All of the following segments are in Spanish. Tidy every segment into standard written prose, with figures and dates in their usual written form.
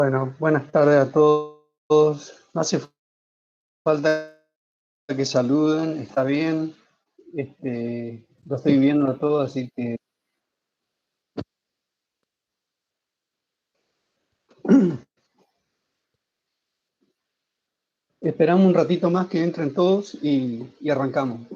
Bueno, buenas tardes a todos. No hace falta que saluden, está bien. Lo estoy viendo a todos, así que esperamos un ratito más que entren todos y arrancamos.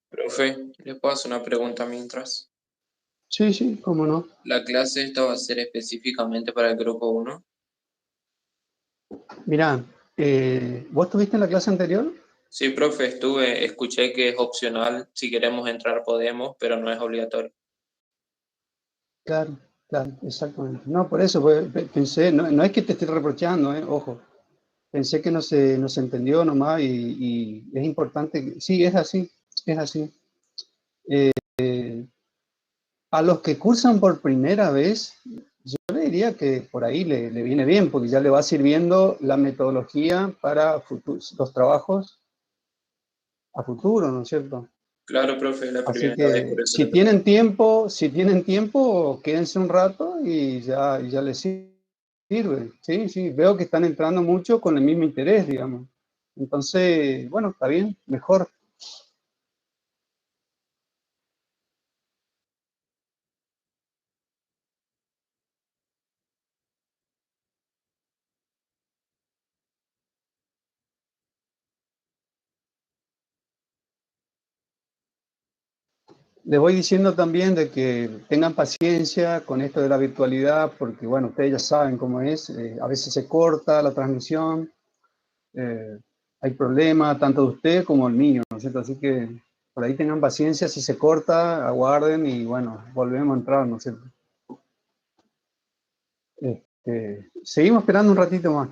Profe, ¿le puedo hacer una pregunta mientras? Sí, sí, cómo no. ¿La clase esta va a ser específicamente para el grupo uno? Mirá, ¿vos estuviste en la clase anterior? Sí, profe, escuché que es opcional, si queremos entrar podemos, pero no es obligatorio. Claro, claro, exactamente. No, por eso pues, pensé, no es que te esté reprochando, ojo. Pensé que no se entendió nomás y es importante. Sí, es así, es así. A los que cursan por primera vez, yo le diría que por ahí le viene bien, porque ya le va sirviendo la metodología para los trabajos a futuro, ¿no es cierto? Claro, profe, es la Así primera vez, por que eso le pregunto. si tienen tiempo, quédense un rato y ya les sirve. Sí, sí, veo que están entrando mucho con el mismo interés, digamos. Entonces, bueno, está bien, mejor. Les voy diciendo también de que tengan paciencia con esto de la virtualidad, porque bueno, ustedes ya saben cómo es, a veces se corta la transmisión, eh, hay problemas tanto de usted como el mío, ¿no es cierto? Así que por ahí tengan paciencia, si se corta, aguarden y bueno, volvemos a entrar, ¿no es cierto? Seguimos esperando un ratito más.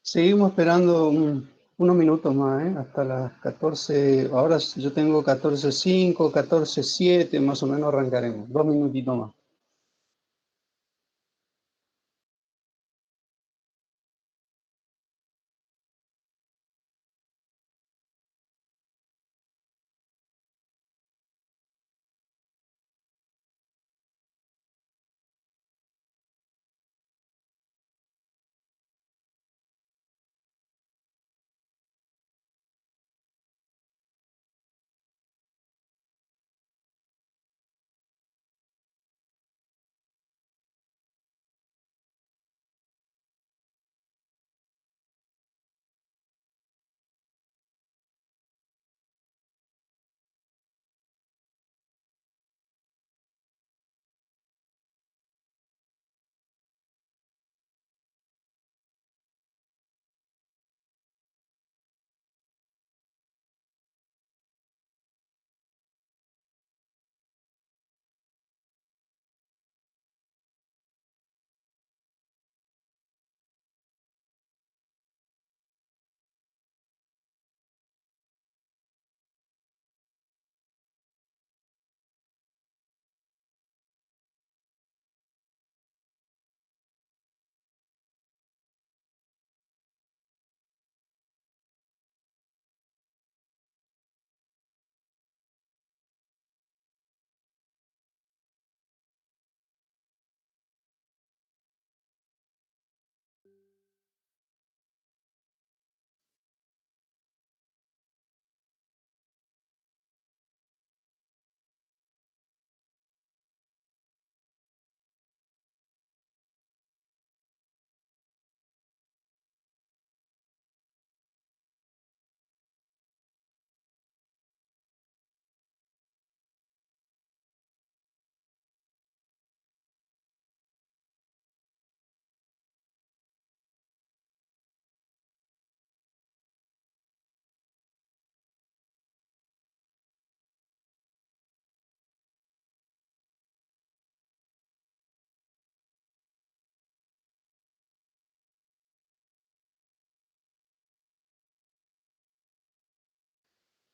Seguimos esperando unos minutos más, hasta las 14, ahora yo tengo 14:05, 14:07, más o menos arrancaremos, 2 minutitos más.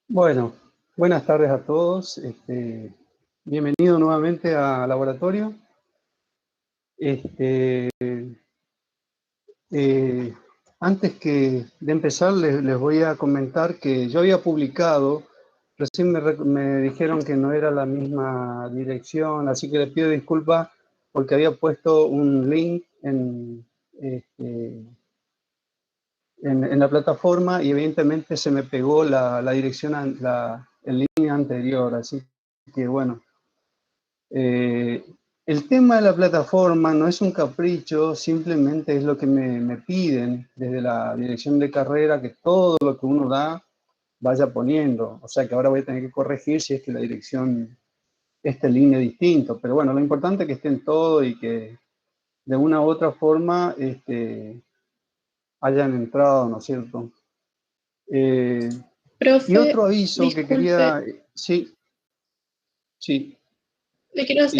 Bueno, buenas tardes a todos. Bienvenido nuevamente a Laboratorio. Antes de empezar, les voy a comentar que yo había publicado, recién me dijeron que no era la misma dirección, así que les pido disculpas porque había puesto un link en la plataforma y evidentemente se me pegó la dirección en línea anterior, así que bueno. El tema de la plataforma no es un capricho, simplemente es lo que me piden desde la dirección de carrera, que todo lo que uno da vaya poniendo. O sea que ahora voy a tener que corregir si es que la dirección está en línea distinto. Pero bueno, lo importante es que estén todo y que de una u otra forma hayan entrado, ¿no es cierto? Y Profe, otro aviso que disculpe, quería... Sí, sí. le quiero, Sí.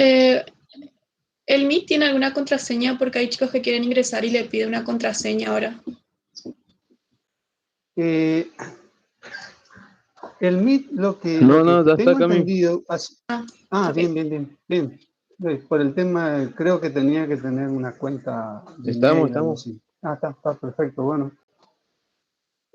¿el Meet tiene alguna contraseña? Porque hay chicos que quieren ingresar y le pide una contraseña ahora. El Meet, lo que ya está, tengo Cami. entendido... Okay. Bien. Por el tema, creo que tenía que tener una cuenta de Estamos. mail, algo así. Está perfecto, bueno.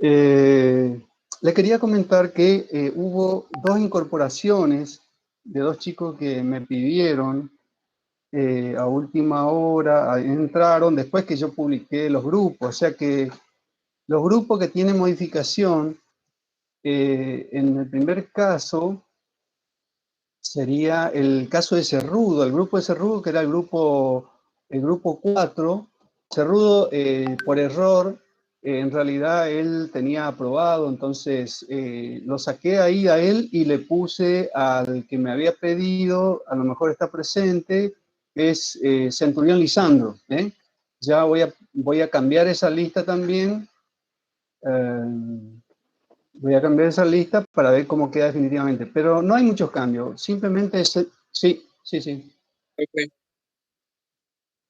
Le quería comentar que hubo 2 incorporaciones de 2 chicos que me pidieron a última hora, entraron después que yo publiqué los grupos, o sea que los grupos que tienen modificación, en el primer caso, sería el caso de Cerrudo, el grupo de Cerrudo, que era el grupo 4. Cerrudo, por error, en realidad él tenía aprobado, entonces lo saqué ahí a él y le puse al que me había pedido, a lo mejor está presente, es Centurión Lisandro. Ya voy a cambiar esa lista también. Voy a cambiar esa lista para ver cómo queda definitivamente. Pero no hay muchos cambios. Simplemente es... Sí. Okay.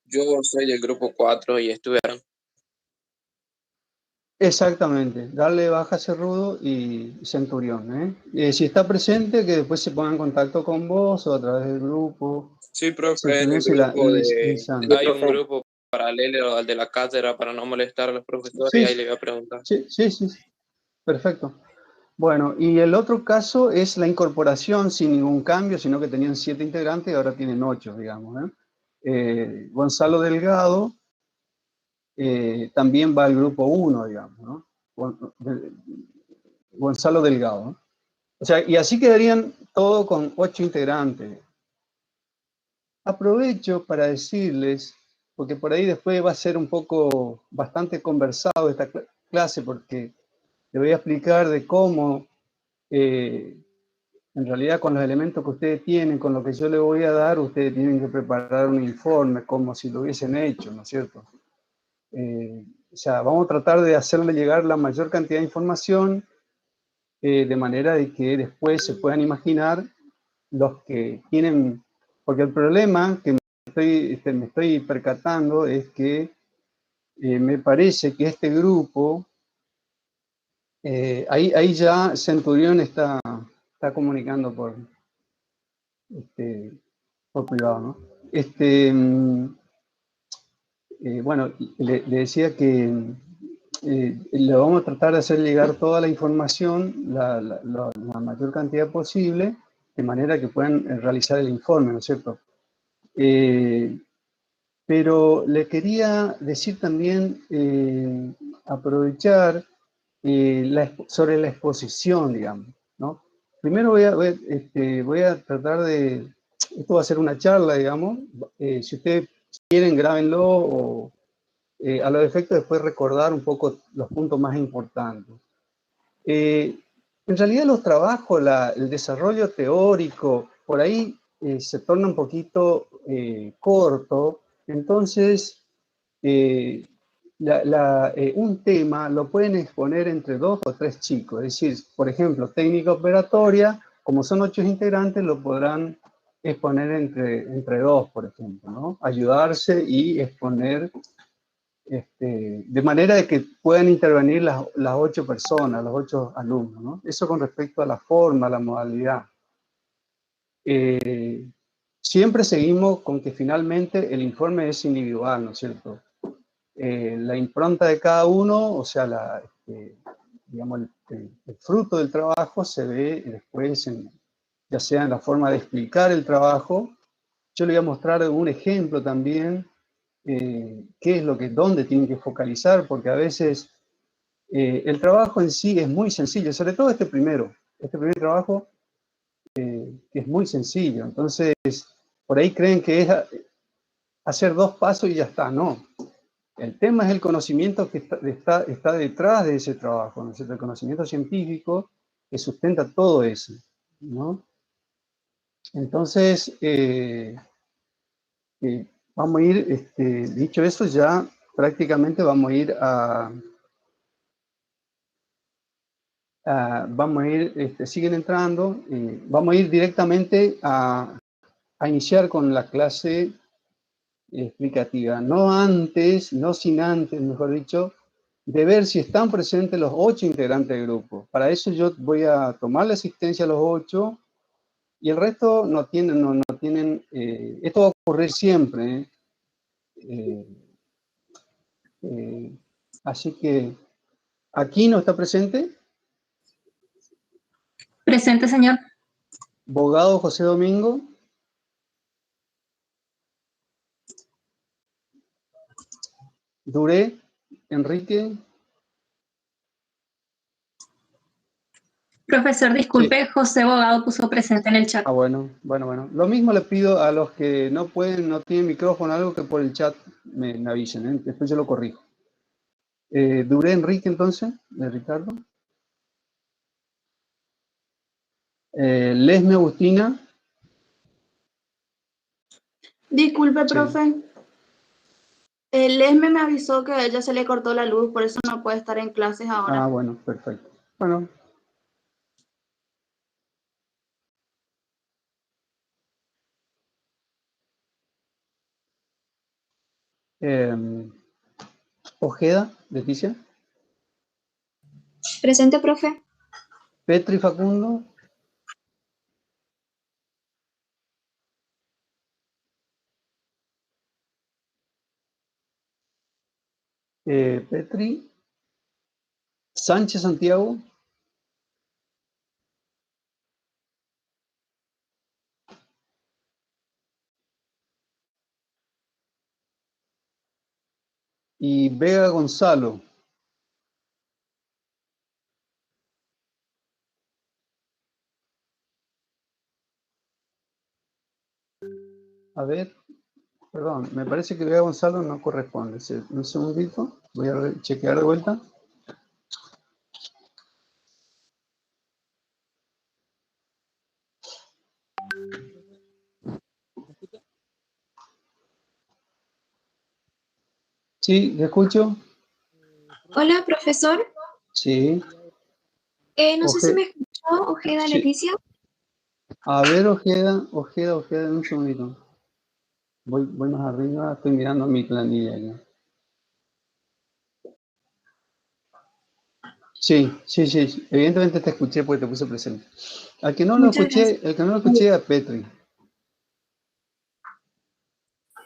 Yo soy del grupo 4 y estuvieron. Exactamente, darle baja a Cerrudo y Centurión, ¿eh? Si está presente, que después se ponga en contacto con vos o a través del grupo. Sí, profe, en Centurión el grupo y de... Lisandro. Hay un grupo paralelo al de la cátedra para no molestar a los profesores y Sí, ahí le voy a preguntar. sí, sí, sí, perfecto. Bueno, y el otro caso es la incorporación sin ningún cambio, sino que tenían 7 integrantes y ahora tienen 8, digamos, ¿eh? Gonzalo Delgado también va al grupo 1, digamos, ¿no? Gonzalo Delgado, ¿no? O sea, y así quedarían todo con 8 integrantes. Aprovecho para decirles, porque por ahí después va a ser un poco bastante conversado esta clase, porque le voy a explicar de cómo, en realidad con los elementos que ustedes tienen, con lo que yo les voy a dar, ustedes tienen que preparar un informe como si lo hubiesen hecho, ¿no es cierto? O sea, vamos a tratar de hacerle llegar la mayor cantidad de información de manera de que después se puedan imaginar los que tienen, porque el problema que me estoy percatando es que me parece que este grupo, ahí ya Centurión está comunicando por privado, ¿no? Bueno, le decía que le vamos a tratar de hacer llegar toda la información, la mayor cantidad posible, de manera que puedan realizar el informe, ¿no es cierto? Pero le quería decir también, aprovechar sobre la exposición, digamos, ¿no? Primero voy a tratar de, esto va a ser una charla, digamos, si ustedes quieren, grábenlo o a los efectos después recordar un poco los puntos más importantes. En realidad los trabajos, el desarrollo teórico, por ahí se torna un poquito corto, entonces un tema lo pueden exponer entre 2 o 3 chicos, es decir, por ejemplo, técnica operatoria, como son 8 integrantes, lo podrán exponer entre 2, por ejemplo, ¿no? Ayudarse y exponer de manera de que puedan intervenir las 8 personas, los 8 alumnos, ¿no? Eso con respecto a la forma, a la modalidad. Siempre seguimos con que finalmente el informe es individual, ¿no es cierto? La impronta de cada uno, o sea, digamos, el fruto del trabajo se ve después, ya sea en la forma de explicar el trabajo. Yo le voy a mostrar un ejemplo también, qué es dónde tienen que focalizar, porque a veces el trabajo en sí es muy sencillo, sobre todo este primer trabajo, que es muy sencillo. Entonces, por ahí creen que es hacer 2 pasos y ya está, no. El tema es el conocimiento que está detrás de ese trabajo, ¿no es cierto? El conocimiento científico que sustenta todo eso, ¿no? Entonces, vamos a ir, dicho eso, ya prácticamente vamos a ir vamos a ir, siguen entrando, vamos a ir directamente a iniciar con la clase explicativa, no sin antes, mejor dicho, de ver si están presentes los 8 integrantes del grupo. Para eso yo voy a tomar la asistencia a los 8 y el resto no tienen, esto va a ocurrir siempre, ¿eh? Así que, ¿aquí no está presente? Presente, señor. Bogado José Domingo. Duré Enrique. Profesor, disculpe, Sí. José Bogado puso presente en el chat. Bueno. Lo mismo le pido a los que no pueden, no tienen micrófono, algo que por el chat me avisen, ¿eh? Después yo lo corrijo. Duré Enrique entonces, de Ricardo. Lesme Agustina. Disculpe, Sí. profe. El Esme me avisó que a ella se le cortó la luz, por eso no puede estar en clases ahora. Ah, bueno, perfecto. Bueno. Ojeda, Leticia. Presente, profe. Petri Facundo. Petri. Sánchez Santiago. Y Vega Gonzalo. A ver, perdón, me parece que Vega Gonzalo no corresponde. Un segundito, voy a chequear de vuelta. Sí, ¿le escucho? Hola, profesor. Sí. No sé si me escuchó, Ojeda Sí. Leticia. A ver, Ojeda, un segundito. Voy más arriba, estoy mirando mi planilla ya. Sí, evidentemente te escuché porque te puse presente. Al que no lo Muchas escuché, gracias. el que no lo escuché a Petri.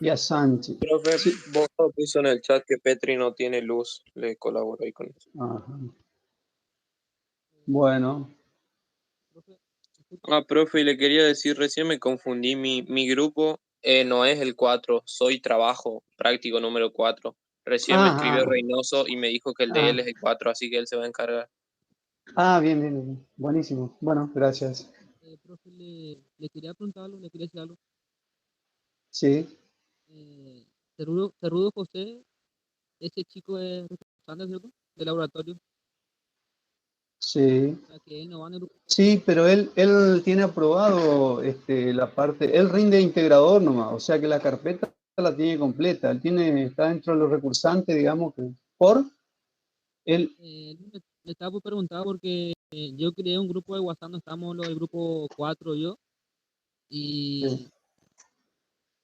Y a Sánchez. Profe, Sí. vos puso en el chat que Petri no tiene luz, le colaboro ahí con eso. Ajá. Bueno. Profe, y le quería decir, recién me confundí, mi grupo no es el 4, soy trabajo práctico número 4. Recién me escribió Reynoso y me dijo que el de él es el 4, así que él se va a encargar. Bien. Buenísimo. Bueno, gracias. Profe, le quería preguntar algo, le quería decir algo. Sí. Cerrudo José, ese chico es representante, ¿cierto? Del laboratorio. Sí. O sea, que él no va en el grupo. Sí, pero él tiene aprobado la parte, él rinde integrador nomás, o sea que la carpeta la tiene completa, está dentro de los recursantes, digamos, que él. Me estaba por preguntar porque yo creé un grupo de WhatsApp, no estamos los del grupo 4 yo, y Sí.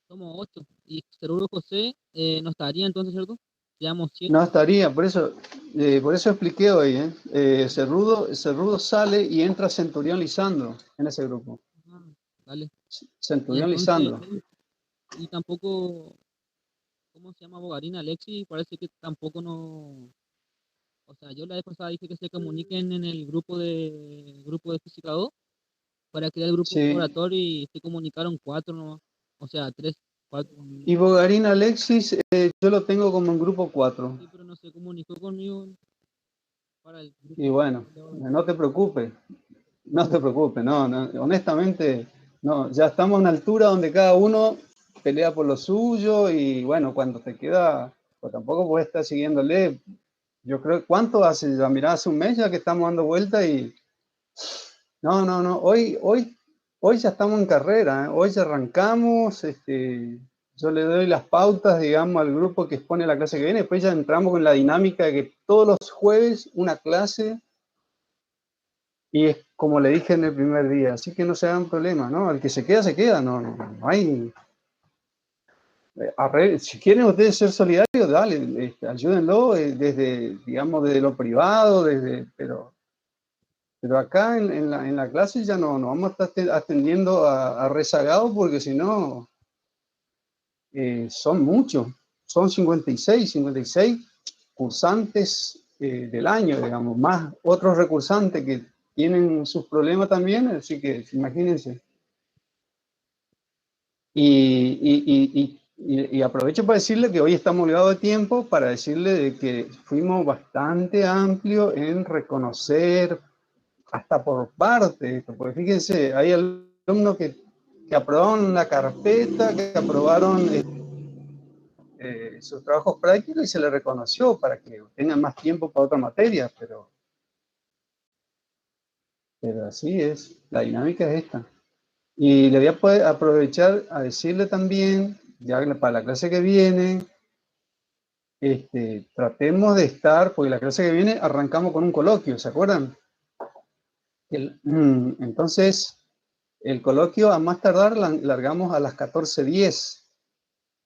somos 8, y Cerrudo José no estaría entonces, ¿cierto? Seríamos 7. No estaría, por eso expliqué hoy, Cerrudo sale y entra Centurión Lisandro en ese grupo. Dale. Centurión Entonces, Lisandro. y tampoco, ¿cómo se llama? Bogarina Alexi, parece que tampoco no. O sea, yo la vez pasada dije que se comuniquen en el grupo de Física 2 para crear el grupo de laboratorio y se comunicaron 4 nomás. O sea, 3, 4. Y Bogarín Alexis, yo lo tengo como en grupo 4. Sí, pero no se comunicó conmigo para el grupo. Y bueno, no te preocupes, no, honestamente, no, ya estamos a una altura donde cada uno pelea por lo suyo y bueno, cuando te queda, pues tampoco puedes estar siguiéndole. Yo creo, ¿cuánto hace? Ya mirá, hace un mes ya que estamos dando vuelta y no, hoy ya estamos en carrera, ¿eh? Hoy ya arrancamos, yo le doy las pautas, digamos, al grupo que expone la clase que viene, después ya entramos con la dinámica de que todos los jueves una clase. Y es como le dije en el primer día, así que no se hagan problemas, ¿no? El que se queda, no hay. Si quieren ustedes ser solidarios, dale, ayúdenlo desde, digamos, desde lo privado, pero acá en la clase ya no vamos a estar atendiendo a rezagados porque si no, son muchos, son 56 cursantes del año, digamos, más otros recursantes que tienen sus problemas también, así que imagínense. Y aprovecho para decirle que hoy estamos ligados de tiempo para decirle de que fuimos bastante amplios en reconocer hasta por parte, porque fíjense, hay alumnos que aprobaron la carpeta, que aprobaron sus trabajos prácticos y se les reconoció para que tengan más tiempo para otra materia, pero así es, la dinámica es esta. Y le voy a poder aprovechar a decirle también, ya para la clase que viene, tratemos de estar, porque la clase que viene arrancamos con un coloquio, ¿se acuerdan? Entonces, el coloquio a más tardar largamos a las 14:10.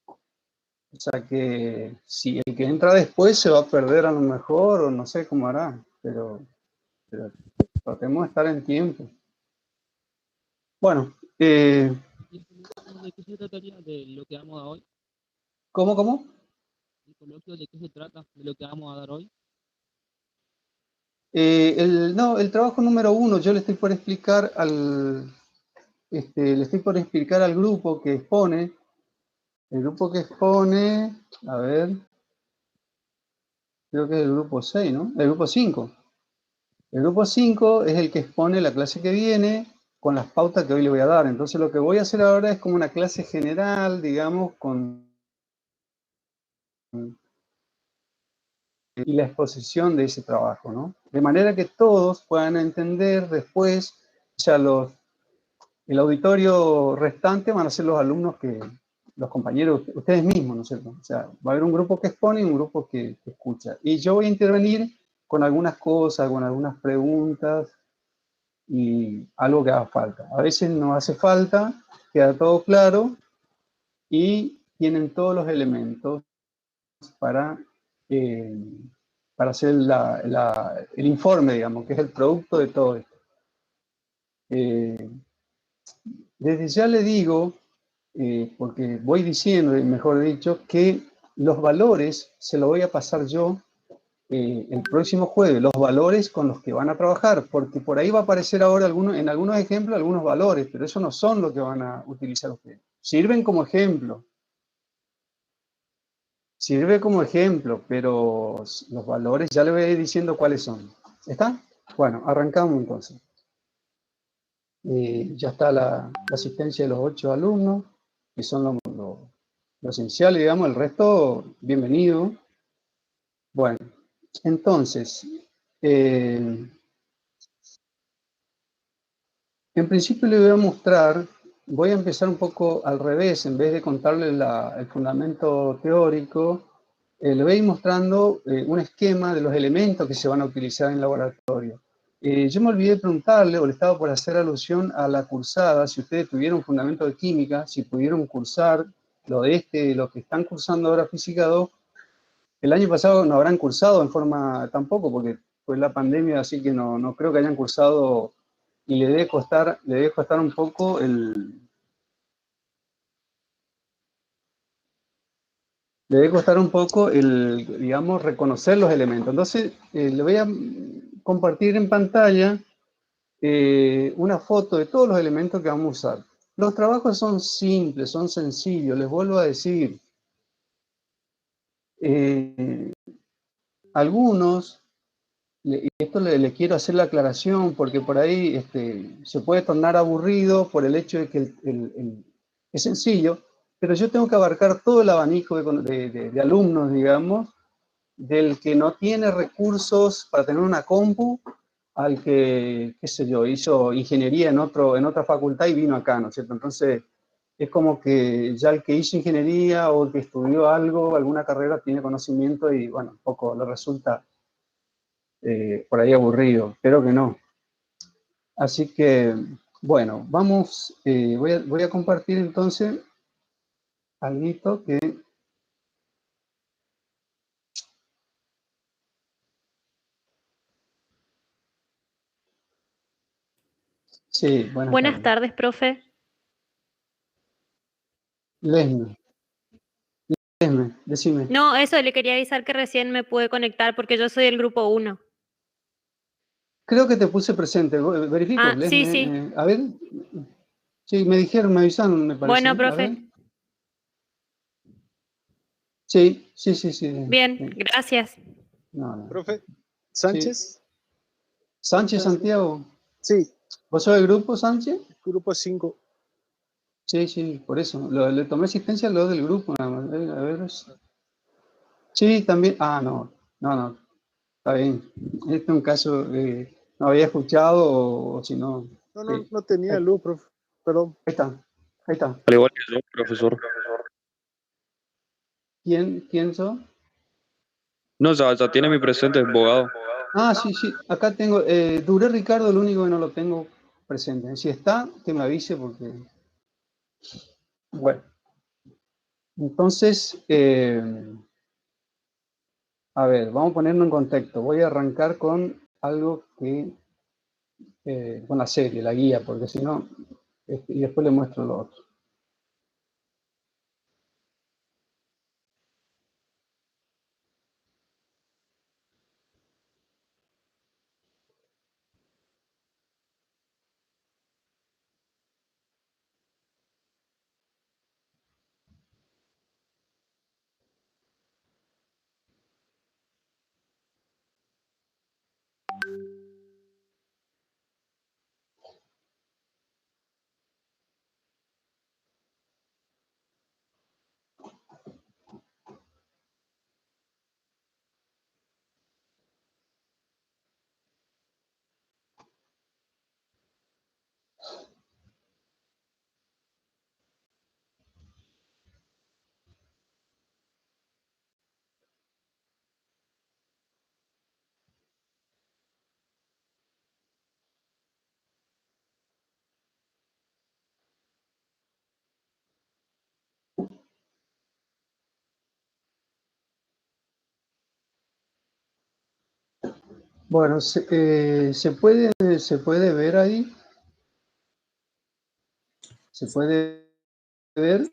O sea que si el que entra después se va a perder a lo mejor, o no sé cómo hará, pero pero tratemos de estar en tiempo. Bueno, ¿Y el coloquio de qué se trataría de lo que vamos a dar hoy? ¿cómo? ¿El coloquio de qué se trata de lo que vamos a dar hoy? El trabajo número 1, yo le estoy por explicar al grupo que expone. El grupo que expone, a ver, creo que es el grupo 6, ¿no? El grupo 5. El grupo 5 es el que expone la clase que viene con las pautas que hoy le voy a dar. Entonces lo que voy a hacer ahora es como una clase general, digamos, y la exposición de ese trabajo, ¿no? De manera que todos puedan entender después, o sea, el auditorio restante van a ser los alumnos los compañeros, ustedes mismos, ¿no es cierto? O sea, va a haber un grupo que expone y un grupo que escucha. Y yo voy a intervenir con algunas cosas, con algunas preguntas y algo que haga falta. A veces no hace falta, queda todo claro y tienen todos los elementos para hacer el informe, digamos, que es el producto de todo esto. Desde ya le digo, porque voy diciendo, mejor dicho, que los valores se los voy a pasar yo el próximo jueves, los valores con los que van a trabajar, porque por ahí va a aparecer ahora en algunos ejemplos algunos valores, pero eso no son lo que van a utilizar ustedes. Sirven como ejemplo. Sirve como ejemplo, pero los valores ya le voy a ir diciendo cuáles son. ¿Está? Bueno, arrancamos entonces. Ya está la asistencia de los 8 alumnos, que son lo esencial, digamos, el resto, bienvenido. Bueno, entonces, en principio le voy a mostrar, voy a empezar un poco al revés, en vez de contarle el fundamento teórico, le voy a ir mostrando un esquema de los elementos que se van a utilizar en el laboratorio. Yo me olvidé de preguntarle, o le estaba por hacer alusión a la cursada, si ustedes tuvieron fundamento de química, si pudieron cursar lo que están cursando ahora Física 2. El año pasado no habrán cursado en forma tampoco, porque fue la pandemia, así que no creo que hayan cursado, y le debe costar un poco digamos, reconocer los elementos. Entonces, le voy a compartir en pantalla una foto de todos los elementos que vamos a usar. Los trabajos son simples, son sencillos, les vuelvo a decir. Algunos, y esto le quiero hacer la aclaración, porque por ahí se puede tornar aburrido por el hecho de que es sencillo, pero yo tengo que abarcar todo el abanico de alumnos, digamos, del que no tiene recursos para tener una compu, al que, qué sé yo, hizo ingeniería en otra facultad y vino acá, ¿no es cierto? Entonces, es como que ya el que hizo ingeniería o el que estudió algo, alguna carrera, tiene conocimiento y, bueno, un poco le resulta por ahí aburrido. Espero que no. Así que, bueno, vamos, voy a compartir entonces algo que... Sí, Buenas tardes, profe. Lesme, decime. No, eso, le quería avisar que recién me pude conectar porque yo soy del grupo 1. Creo que te puse presente. Verifico, Ah, Lesme. sí, sí. A ver. Sí, me dijeron, me avisaron, me parece. Bueno, profe. Sí. Bien, Sí. gracias. No. Profe, ¿Sánchez? Sí. ¿Sánchez Santiago? Sí. ¿Vos sos del grupo, Sánchez? Grupo 5. Sí, por eso. Le tomé asistencia a lo del grupo, nada más. A ver. Sí, también. Ah, no. Está bien. Este es un caso no había escuchado o si no. No tenía luz, profe. Perdón. Ahí está. Al igual que yo, profesor. ¿Quién sos? No, ya tiene mi presente, abogado. Ah, sí. Acá tengo. Duré Ricardo, lo único que no lo tengo presente. Si está, que me avise porque. Bueno. Entonces, a ver, vamos a ponerlo en contexto. Voy a arrancar con algo que con la serie, la guía, porque si no, y después le muestro lo otro. Bueno, se puede ver ahí. ¿Se puede ver?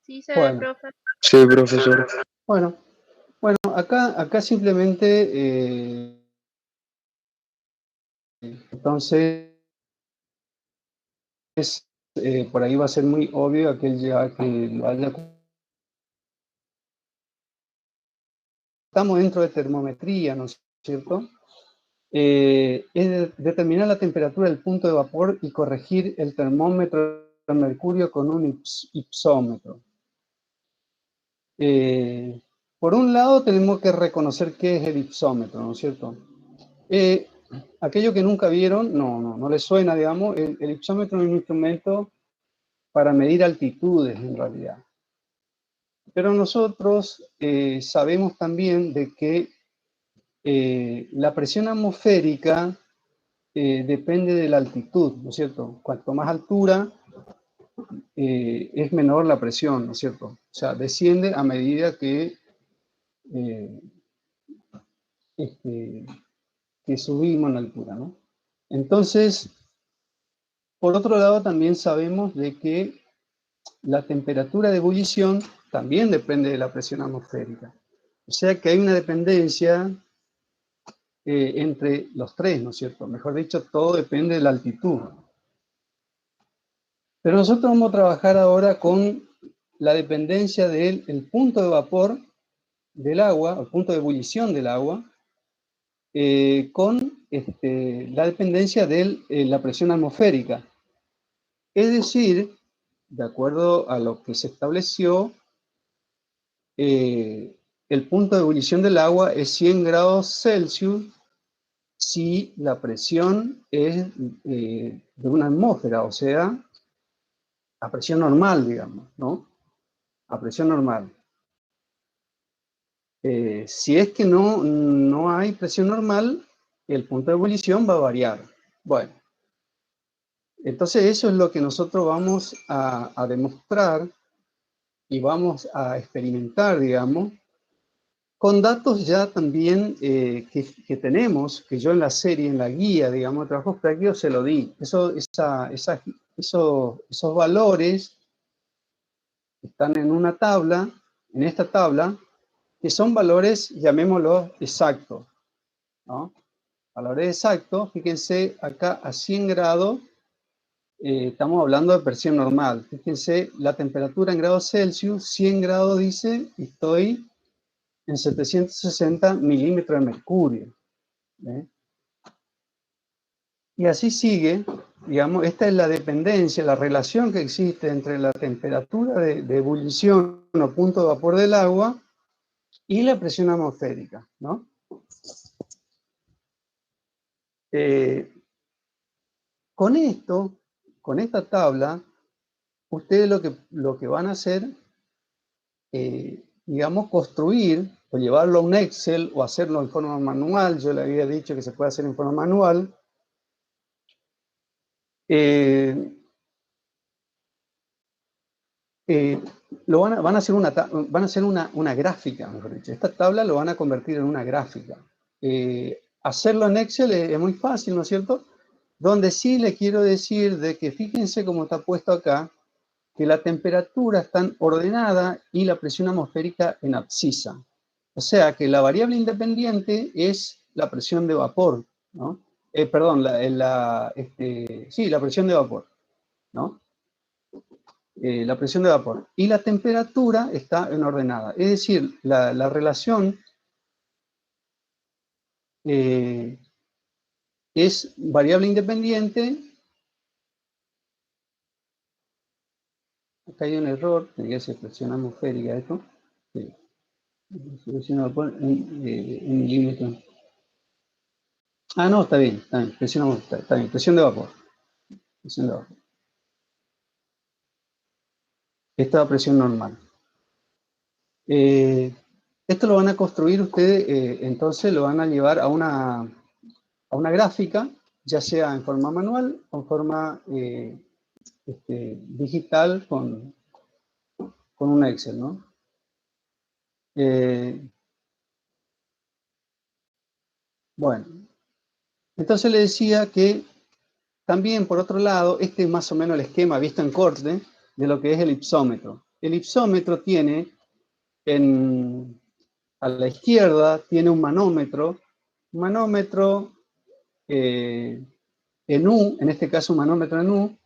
Sí, se ve, Bueno. profe. Sí, profesor. Bueno, acá simplemente, entonces, por ahí va a ser muy obvio aquel ya que lo haya. Estamos dentro de termometría, ¿no es cierto? Es determinar la temperatura del punto de vapor y corregir el termómetro de mercurio con un ipsómetro. Por un lado tenemos que reconocer qué es el ipsómetro, ¿no es cierto? Aquello que nunca vieron, no les suena, digamos, el ipsómetro es un instrumento para medir altitudes en realidad. Pero nosotros sabemos también de que la presión atmosférica depende de la altitud, ¿no es cierto? Cuanto más altura, es menor la presión, ¿no es cierto? O sea, desciende a medida que subimos en altura, ¿no? Entonces, por otro lado, también sabemos de que la temperatura de ebullición también depende de la presión atmosférica. O sea que hay una dependencia entre los tres, ¿no es cierto? Mejor dicho, todo depende de la altitud. Pero nosotros vamos a trabajar ahora con la dependencia del punto de vapor del agua, el punto de ebullición del agua, con la dependencia de la presión atmosférica. Es decir, de acuerdo a lo que se estableció, el punto de ebullición del agua es 100 grados Celsius si la presión es de una atmósfera, o sea, a presión normal, digamos, ¿no? A presión normal. Si es que no hay presión normal, el punto de ebullición va a variar. Bueno, entonces eso es lo que nosotros vamos a demostrar y vamos a experimentar, digamos, con datos ya también que tenemos, que yo en la serie, en la guía, digamos, de trabajos prácticos se lo di. Esos valores están en una tabla, en esta tabla, que son valores, llamémoslos exactos, ¿no? Valores exactos, fíjense acá a 100 grados, estamos hablando de presión normal. Fíjense la temperatura en grados Celsius, 100 grados dice, y estoy en 760 milímetros de mercurio. ¿Eh? Y así sigue, digamos, esta es la dependencia, la relación que existe entre la temperatura de ebullición o punto de vapor del agua y la presión atmosférica, ¿no? Con esto, con esta tabla, ustedes lo que van a hacer, digamos, construir o llevarlo a un Excel o hacerlo en forma manual. Yo le había dicho que se puede hacer en forma manual. Van a hacer una gráfica, mejor dicho. Esta tabla lo van a convertir en una gráfica. Hacerlo en Excel es muy fácil, ¿no es cierto? Donde sí le quiero decir de que fíjense cómo está puesto acá, que la temperatura está ordenada y la presión atmosférica en abscisa. O sea que la variable independiente es la presión de vapor, ¿no? Perdón, la presión de vapor, ¿no? La presión de vapor. Y la temperatura está en ordenada. Es decir, la relación es variable independiente. Acá hay un error, debería ser presión atmosférica esto. Sí. Presión de vapor en milímetros. Ah, no, está bien, está bien, presión de vapor. Presión de vapor. Esta es presión normal. Esto lo van a construir ustedes, entonces lo van a llevar a una gráfica, ya sea en forma manual o en forma digital con un Excel, ¿no? Bueno, entonces le decía que también, por otro lado, este es más o menos el esquema visto en corte de lo que es el ipsómetro. El ipsómetro tiene a la izquierda tiene un manómetro en U, en este caso un manómetro en U,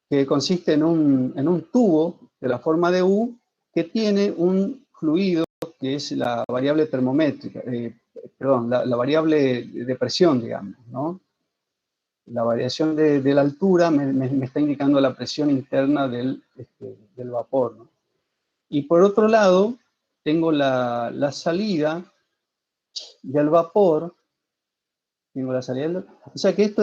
que consiste en un tubo de la forma de U que tiene un fluido que es la variable termométrica, la variable de presión, digamos, ¿no? La variación de la altura me está indicando la presión interna del vapor, ¿no? Y por otro lado, tengo la salida del vapor. O sea que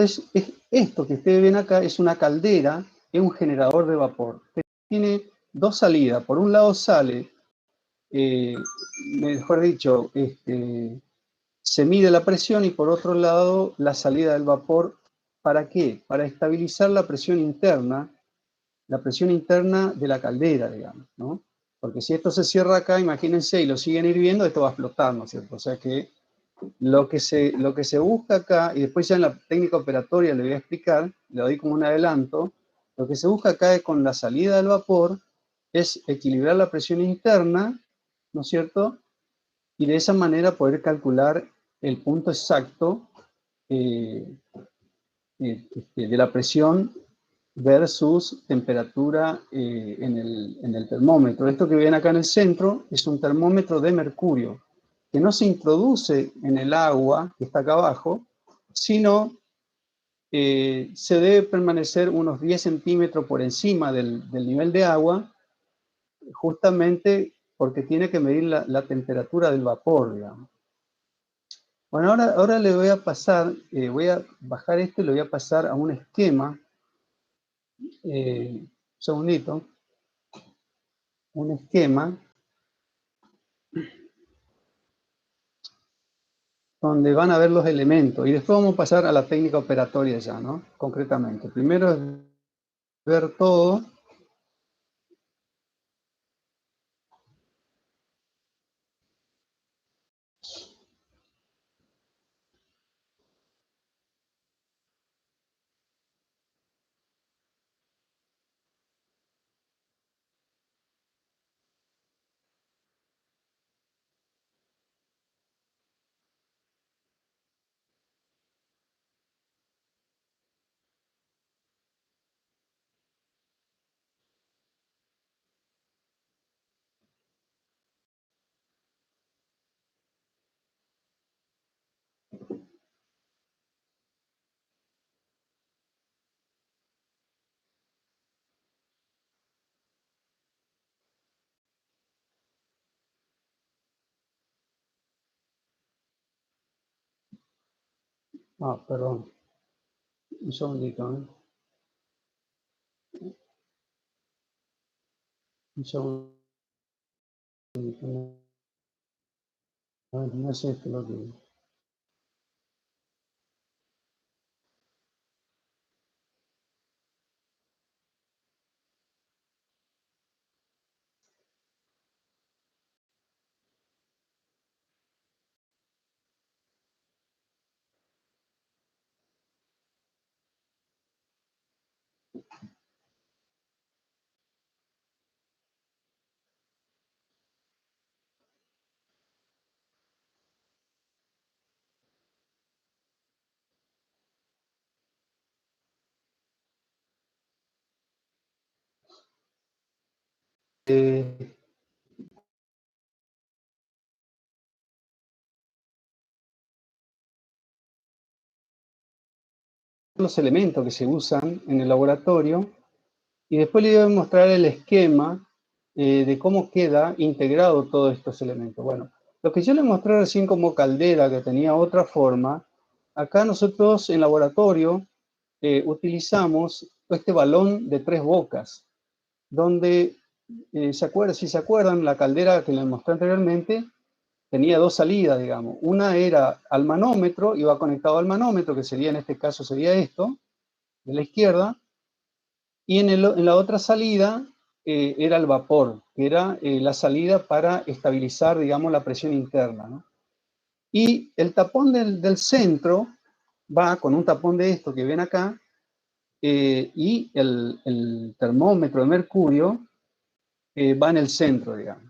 esto que ustedes ven acá es una caldera, es un generador de vapor. Tiene dos salidas. Por un lado sale, mejor dicho, se mide la presión y por otro lado la salida del vapor. ¿Para qué? Para estabilizar la presión interna de la caldera, digamos, ¿no? Porque si esto se cierra acá, imagínense, y lo siguen hirviendo, esto va a explotar, ¿no es cierto? O sea que lo que se busca acá, y después ya en la técnica operatoria le voy a explicar, le doy como un adelanto, lo que se busca acá es con la salida del vapor, es equilibrar la presión interna, ¿no es cierto? Y de esa manera poder calcular el punto exacto de la presión versus temperatura en el termómetro. Esto que ven acá en el centro es un termómetro de mercurio, que no se introduce en el agua que está acá abajo, sino se debe permanecer unos 10 centímetros por encima del nivel de agua, justamente porque tiene que medir la temperatura del vapor, digamos. Bueno, ahora le voy a pasar, voy a bajar esto y le voy a pasar a un esquema. Un segundito. Un esquema donde van a ver los elementos y después vamos a pasar a la técnica operatoria ya, ¿no? Concretamente. Primero es ver todo. Ah, perdón. Un segundito, ¿eh? Un segundo. No es esto lo que... los elementos que se usan en el laboratorio y después le voy a mostrar el esquema de cómo queda integrado todos estos elementos. Bueno, lo que yo le mostré recién como caldera, que tenía otra forma, acá nosotros en laboratorio utilizamos este balón de 3 bocas, donde, si se acuerdan, la caldera que les mostré anteriormente tenía 2 salidas, digamos. Una era al manómetro, iba conectado al manómetro, que sería, en este caso, sería esto, de la izquierda, y en la otra salida era el vapor, que era la salida para estabilizar, digamos, la presión interna, ¿no? Y el tapón del centro va con un tapón de esto que ven acá, y el termómetro de mercurio va en el centro, digamos.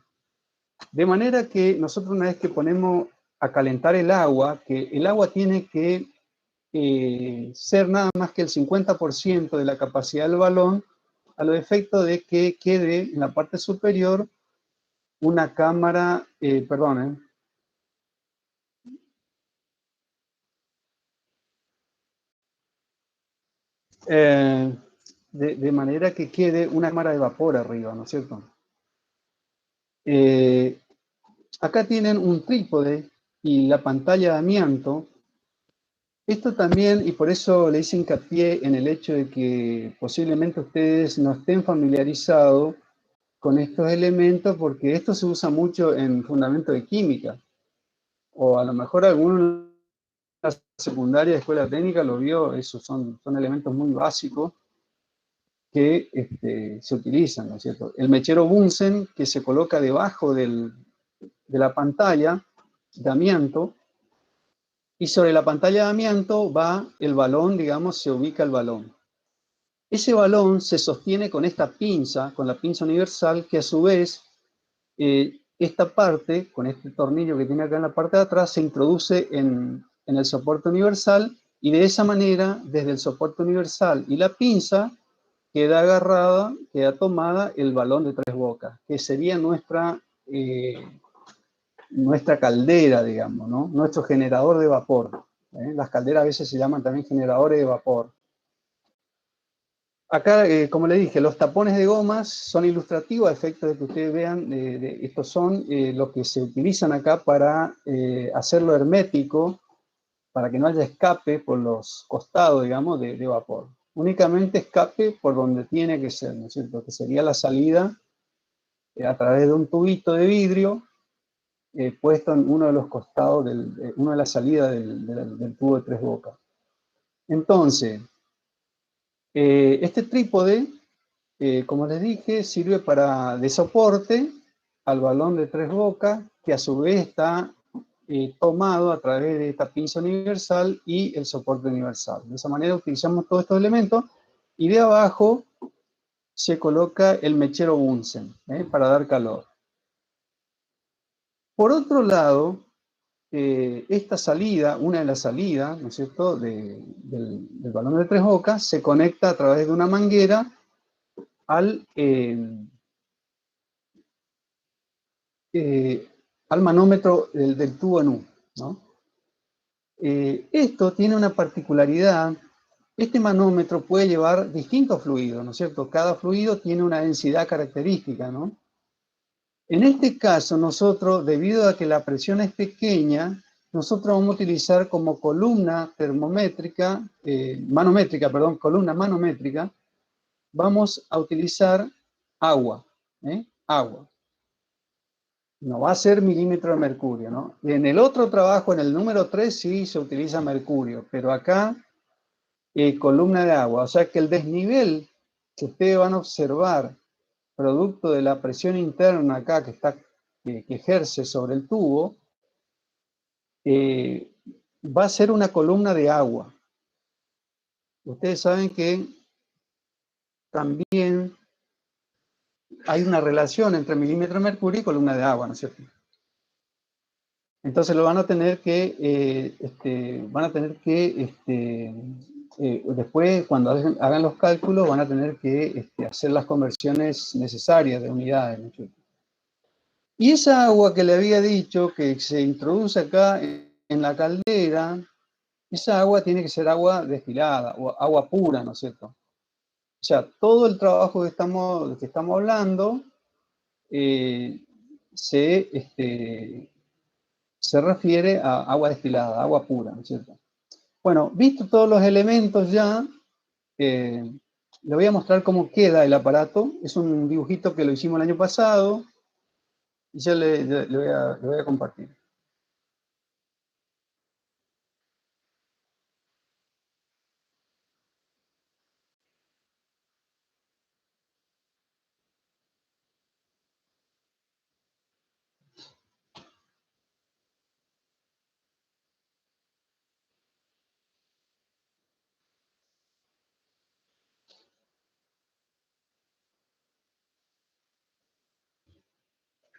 De manera que nosotros, una vez que ponemos a calentar el agua, que el agua tiene que ser nada más que el 50% de la capacidad del balón, a los efectos de que quede en la parte superior una cámara, de manera que quede una cámara de vapor arriba, ¿no es cierto? Acá tienen un trípode y la pantalla de amianto. Esto también, y por eso le hice hincapié en el hecho de que posiblemente ustedes no estén familiarizados con estos elementos, porque esto se usa mucho en fundamento de química, o a lo mejor alguno en la secundaria de escuela técnica lo vio. Esos son elementos muy básicos que se utilizan, ¿no es cierto? El mechero Bunsen, que se coloca debajo de la pantalla de amianto, y sobre la pantalla de amianto va el balón, digamos, se ubica el balón. Ese balón se sostiene con esta pinza, con la pinza universal, que a su vez, esta parte, con este tornillo que tiene acá en la parte de atrás, se introduce en el soporte universal, y de esa manera, desde el soporte universal y la pinza, queda agarrada, queda tomada el balón de 3 bocas, que sería nuestra caldera, digamos, ¿no? Nuestro generador de vapor. Las calderas a veces se llaman también generadores de vapor. Acá, como le dije, los tapones de gomas son ilustrativos a efectos de que ustedes vean, estos son los que se utilizan acá para hacerlo hermético, para que no haya escape por los costados, digamos, de vapor. Únicamente escape por donde tiene que ser, ¿no es cierto? Que sería la salida a través de un tubito de vidrio puesto en uno de los costados, una de las salidas del tubo de 3 bocas. Entonces, este trípode, como les dije, sirve de soporte al balón de 3 bocas, que a su vez está tomado a través de esta pinza universal y el soporte universal. De esa manera utilizamos todos estos elementos, y de abajo se coloca el mechero Bunsen para dar calor. Por otro lado, esta salida, una de las salidas, ¿no es cierto?, del balón de 3 bocas, se conecta a través de una manguera al manómetro del tubo en U, ¿no? Esto tiene una particularidad. Este manómetro puede llevar distintos fluidos, ¿no es cierto? Cada fluido tiene una densidad característica, ¿no? En este caso, nosotros, debido a que la presión es pequeña, nosotros vamos a utilizar como columna termométrica, columna manométrica, vamos a utilizar agua, agua. No va a ser milímetro de mercurio, ¿no? En el otro trabajo, en el número 3, sí se utiliza mercurio, pero acá columna de agua. O sea que el desnivel que ustedes van a observar, producto de la presión interna acá que ejerce sobre el tubo, va a ser una columna de agua. Ustedes saben que también hay una relación entre milímetro de mercurio y columna de agua, ¿no es cierto? Entonces lo van a tener que, después cuando hagan los cálculos, van a tener que hacer las conversiones necesarias de unidades, ¿no es cierto? Y esa agua que le había dicho que se introduce acá en la caldera, esa agua tiene que ser agua destilada o agua pura, ¿no es cierto? O sea, todo el trabajo que estamos hablando se refiere a agua destilada, agua pura, ¿no es cierto? Bueno, visto todos los elementos ya, le voy a mostrar cómo queda el aparato. Es un dibujito que lo hicimos el año pasado y ya le voy a compartir.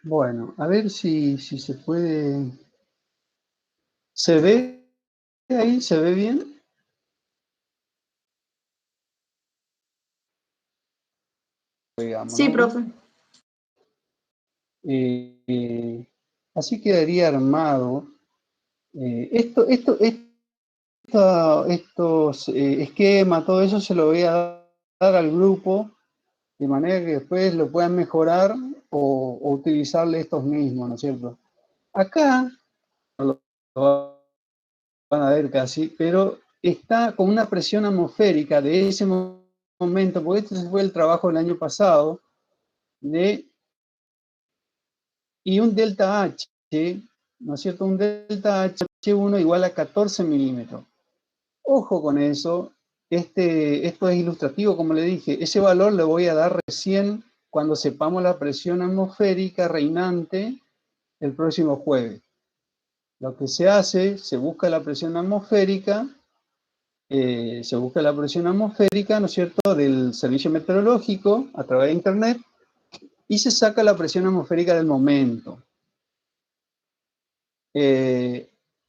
Bueno, a ver si se puede... ¿Se ve ahí? ¿Se ve bien? Digamos, Sí, ¿no? profe. Así quedaría armado. Estos esquemas, todo eso se lo voy a dar al grupo de manera que después lo puedan mejorar o utilizarle estos mismos, ¿no es cierto? Acá, no lo van a ver casi, pero está con una presión atmosférica de ese momento, porque este fue el trabajo del año pasado, y un delta H, ¿no es cierto? Un delta H1 igual a 14 milímetros. Ojo con eso, esto es ilustrativo, como le dije, ese valor le voy a dar recién cuando sepamos la presión atmosférica reinante el próximo jueves. Lo que se hace, se busca la presión atmosférica, ¿no es cierto?, del servicio meteorológico a través de internet, y se saca la presión atmosférica del momento.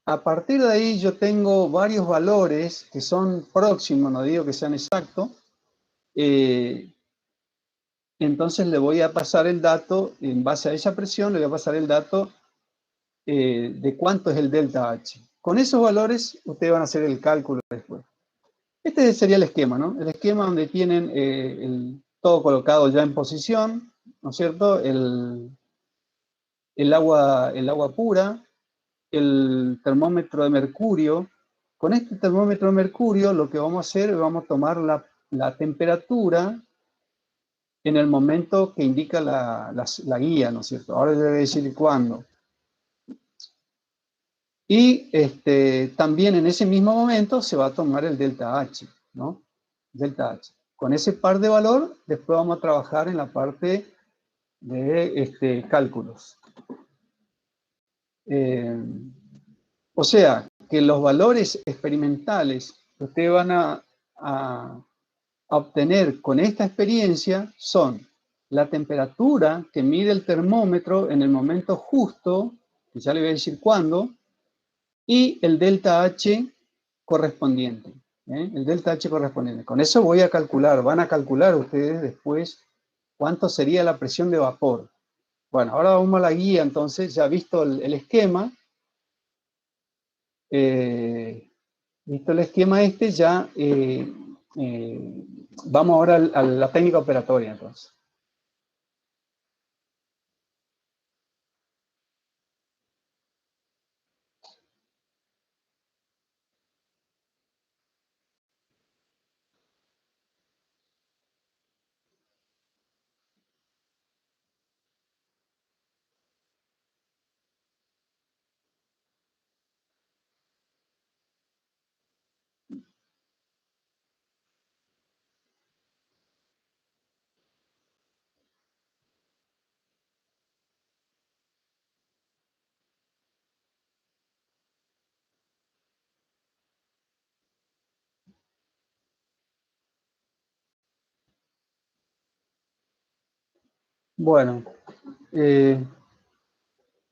A partir de ahí yo tengo varios valores que son próximos, no digo que sean exactos, entonces le voy a pasar el dato, en base a esa presión, le voy a pasar el dato de cuánto es el delta H. Con esos valores ustedes van a hacer el cálculo después. Este sería el esquema, ¿no? El esquema donde tienen todo colocado ya en posición, ¿no es cierto? El agua pura, el termómetro de mercurio. Con este termómetro de mercurio lo que vamos a hacer es vamos a tomar la temperatura en el momento que indica la guía, ¿no es cierto? Ahora le voy a decir cuándo. Y también en ese mismo momento se va a tomar el delta H, ¿no? Delta H. Con ese par de valor, después vamos a trabajar en la parte de cálculos. O sea, que los valores experimentales que ustedes van a obtener con esta experiencia son la temperatura que mide el termómetro en el momento justo, que ya le voy a decir cuándo, y el delta H correspondiente. El delta H correspondiente. Con eso voy a calcular, van a calcular ustedes después cuánto sería la presión de vapor. Bueno, ahora vamos a la guía, entonces, ya visto el esquema. Visto el esquema ya vamos ahora a la técnica operatoria, entonces. Bueno,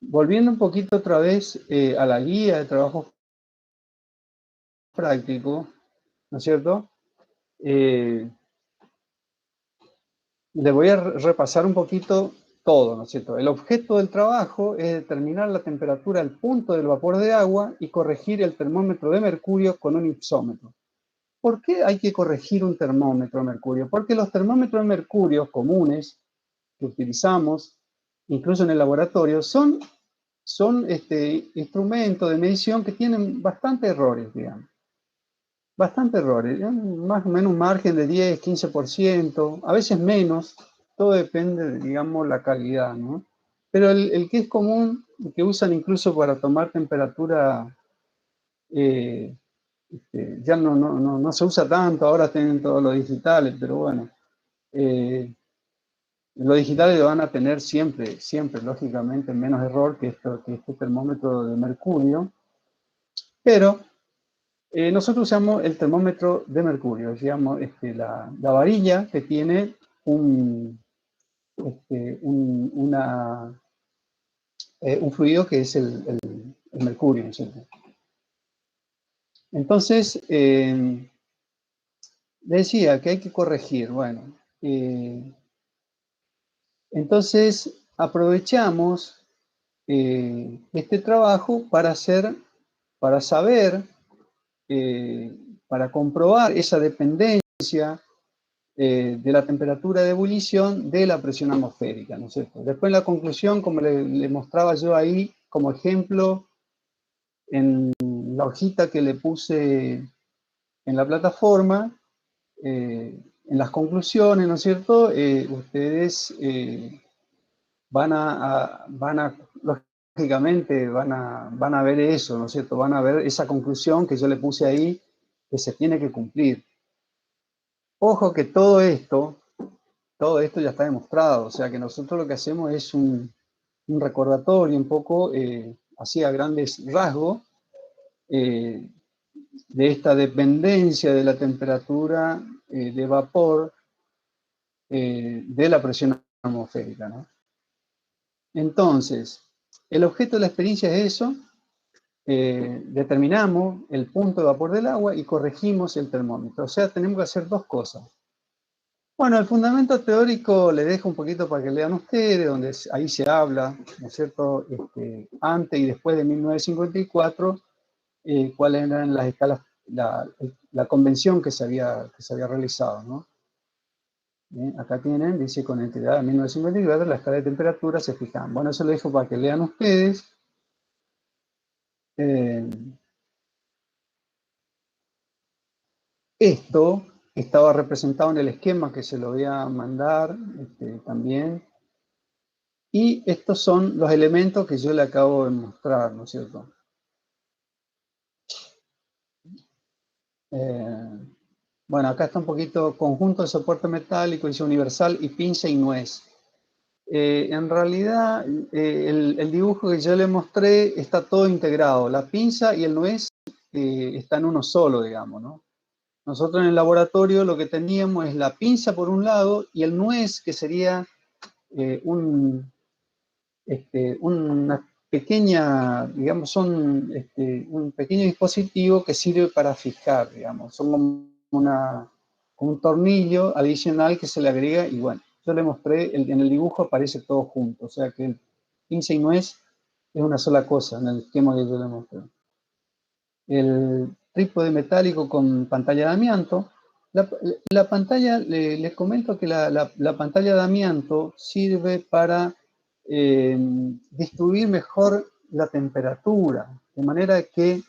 volviendo un poquito otra vez a la guía de trabajo práctico, ¿no es cierto? Le voy a repasar un poquito todo, ¿no es cierto? El objeto del trabajo es determinar la temperatura al punto del vapor de agua y corregir el termómetro de mercurio con un ipsómetro. ¿Por qué hay que corregir un termómetro de mercurio? Porque los termómetros de mercurio comunes que utilizamos, incluso en el laboratorio, son instrumentos de medición que tienen bastantes errores, digamos. Bastantes errores, más o menos un margen de 10, 15%, a veces menos, todo depende de, digamos, la calidad, ¿no? Pero el que es común, el que usan incluso para tomar temperatura, ya no se usa tanto, ahora tienen todos los digitales, pero bueno, los digitales lo van a tener siempre, lógicamente, menos error que este termómetro de mercurio, pero nosotros usamos el termómetro de mercurio, digamos, la varilla que tiene un fluido que es el mercurio, ¿no es cierto? Entonces, decía que hay que corregir, bueno, entonces aprovechamos este trabajo para saber, para comprobar esa dependencia de la temperatura de ebullición de la presión atmosférica, ¿no es cierto? Después la conclusión, como le mostraba yo ahí como ejemplo, en la hojita que le puse en la plataforma, en las conclusiones, ¿no es cierto? Ustedes lógicamente van a ver eso, ¿no es cierto? Van a ver esa conclusión que yo le puse ahí, que se tiene que cumplir. Ojo que todo esto ya está demostrado, o sea que nosotros lo que hacemos es un recordatorio un poco, así a grandes rasgos, de esta dependencia de la temperatura de vapor de la presión atmosférica, ¿no? Entonces, el objeto de la experiencia es eso, determinamos el punto de vapor del agua y corregimos el termómetro, o sea, tenemos que hacer dos cosas. Bueno, el fundamento teórico le dejo un poquito para que lean ustedes, donde ahí se habla, ¿no es cierto?, antes y después de 1954, cuáles eran las escalas, la convención que se había realizado, ¿no? Acá tienen, dice, con entidad de 1954, la escala de temperatura se fijan. Bueno, eso lo dejo para que lean ustedes. Esto estaba representado en el esquema que se lo voy a mandar también. Y estos son los elementos que yo le acabo de mostrar, ¿no es cierto? Bueno, acá está un poquito conjunto de soporte metálico, dice universal, y pinza y nuez. En realidad, el dibujo que yo le mostré está todo integrado. La pinza y el nuez están uno solo, digamos, ¿no? Nosotros en el laboratorio lo que teníamos es la pinza por un lado y el nuez, que sería una pequeña, digamos, un pequeño dispositivo que sirve para fijar, digamos. Son como un tornillo adicional que se le agrega y bueno, yo le mostré, en el dibujo aparece todo junto, o sea que el pinza y nuez es una sola cosa en el esquema que yo le mostré. El trípode metálico con pantalla de amianto. La pantalla, les comento que la pantalla de amianto sirve para distribuir mejor la temperatura, de manera que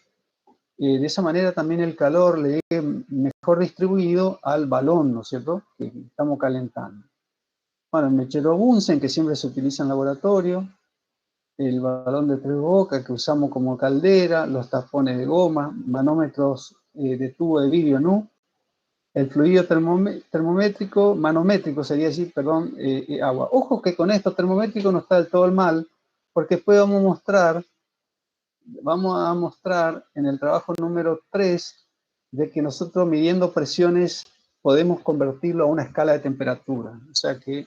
de esa manera también el calor le llegue mejor distribuido al balón, ¿no es cierto?, que estamos calentando. Bueno, el mechero Bunsen, que siempre se utiliza en laboratorio, el balón de 3 bocas que usamos como caldera, los tapones de goma, manómetros de tubo de vidrio NU, el fluido termométrico, manométrico sería así, perdón, agua. Ojo que con esto termométrico no está del todo mal, porque después vamos a mostrar en el trabajo número 3 de que nosotros midiendo presiones podemos convertirlo a una escala de temperatura. O sea que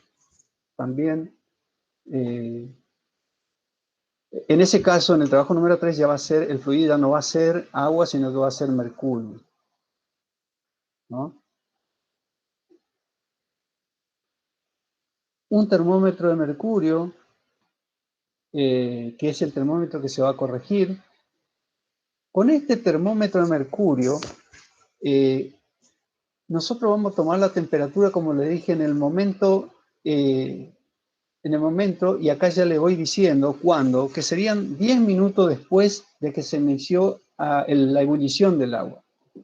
también En ese caso, en el trabajo número 3, ya va a ser, el fluido ya no va a ser agua, sino que va a ser mercurio, ¿no? Un termómetro de mercurio, que es el termómetro que se va a corregir. Con este termómetro de mercurio, nosotros vamos a tomar la temperatura, como le dije, en el momento, y acá ya le voy diciendo cuándo, que serían 10 minutos después de que se inició la ebullición del agua. O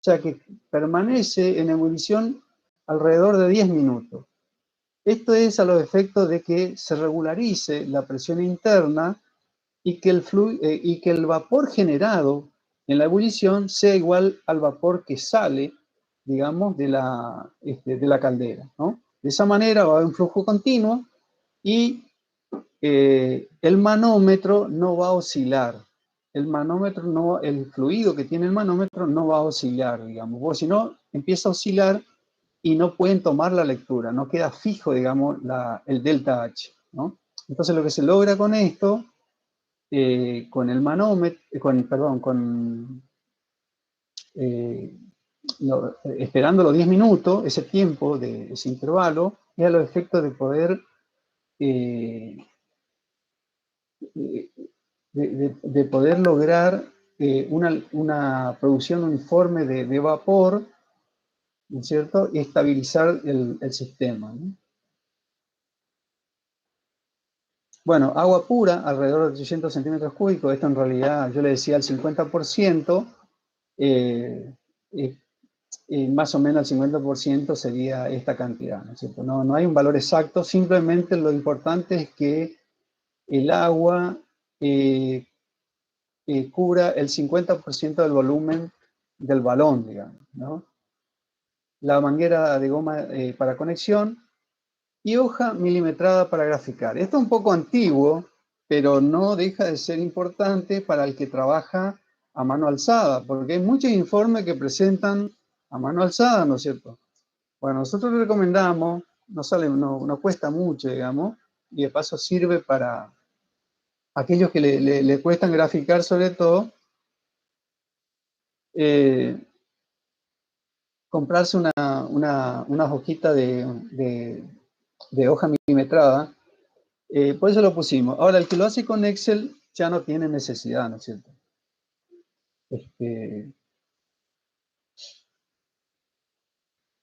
sea que permanece en ebullición alrededor de 10 minutos. Esto es a los efectos de que se regularice la presión interna y que el vapor generado en la ebullición sea igual al vapor que sale, digamos, de la caldera, ¿no? De esa manera va a haber un flujo continuo y el manómetro no va a oscilar. El fluido que tiene el manómetro no va a oscilar, digamos, porque si no, empieza a oscilar y no pueden tomar la lectura, no queda fijo, digamos, el delta H, ¿no? Entonces lo que se logra con esto, con el manómetro, esperando los 10 minutos, ese tiempo, ese intervalo, es a los efectos de poder de poder lograr una producción uniforme de vapor, ¿no es cierto? Y estabilizar el sistema, ¿no? Bueno, agua pura, alrededor de 800 centímetros cúbicos, esto en realidad yo le decía el 50%, más o menos el 50% sería esta cantidad, ¿no es cierto? No hay un valor exacto, simplemente lo importante es que el agua cubra el 50% del volumen del balón, digamos, ¿no? La manguera de goma para conexión y hoja milimetrada para graficar. Esto es un poco antiguo, pero no deja de ser importante para el que trabaja a mano alzada, porque hay muchos informes que presentan a mano alzada, ¿no es cierto? Bueno, nosotros le recomendamos, no cuesta mucho, digamos, y de paso sirve para aquellos que le cuestan graficar sobre todo, comprarse una hojita de hoja milimetrada. Por eso lo pusimos. Ahora, el que lo hace con Excel ya no tiene necesidad, ¿no es cierto?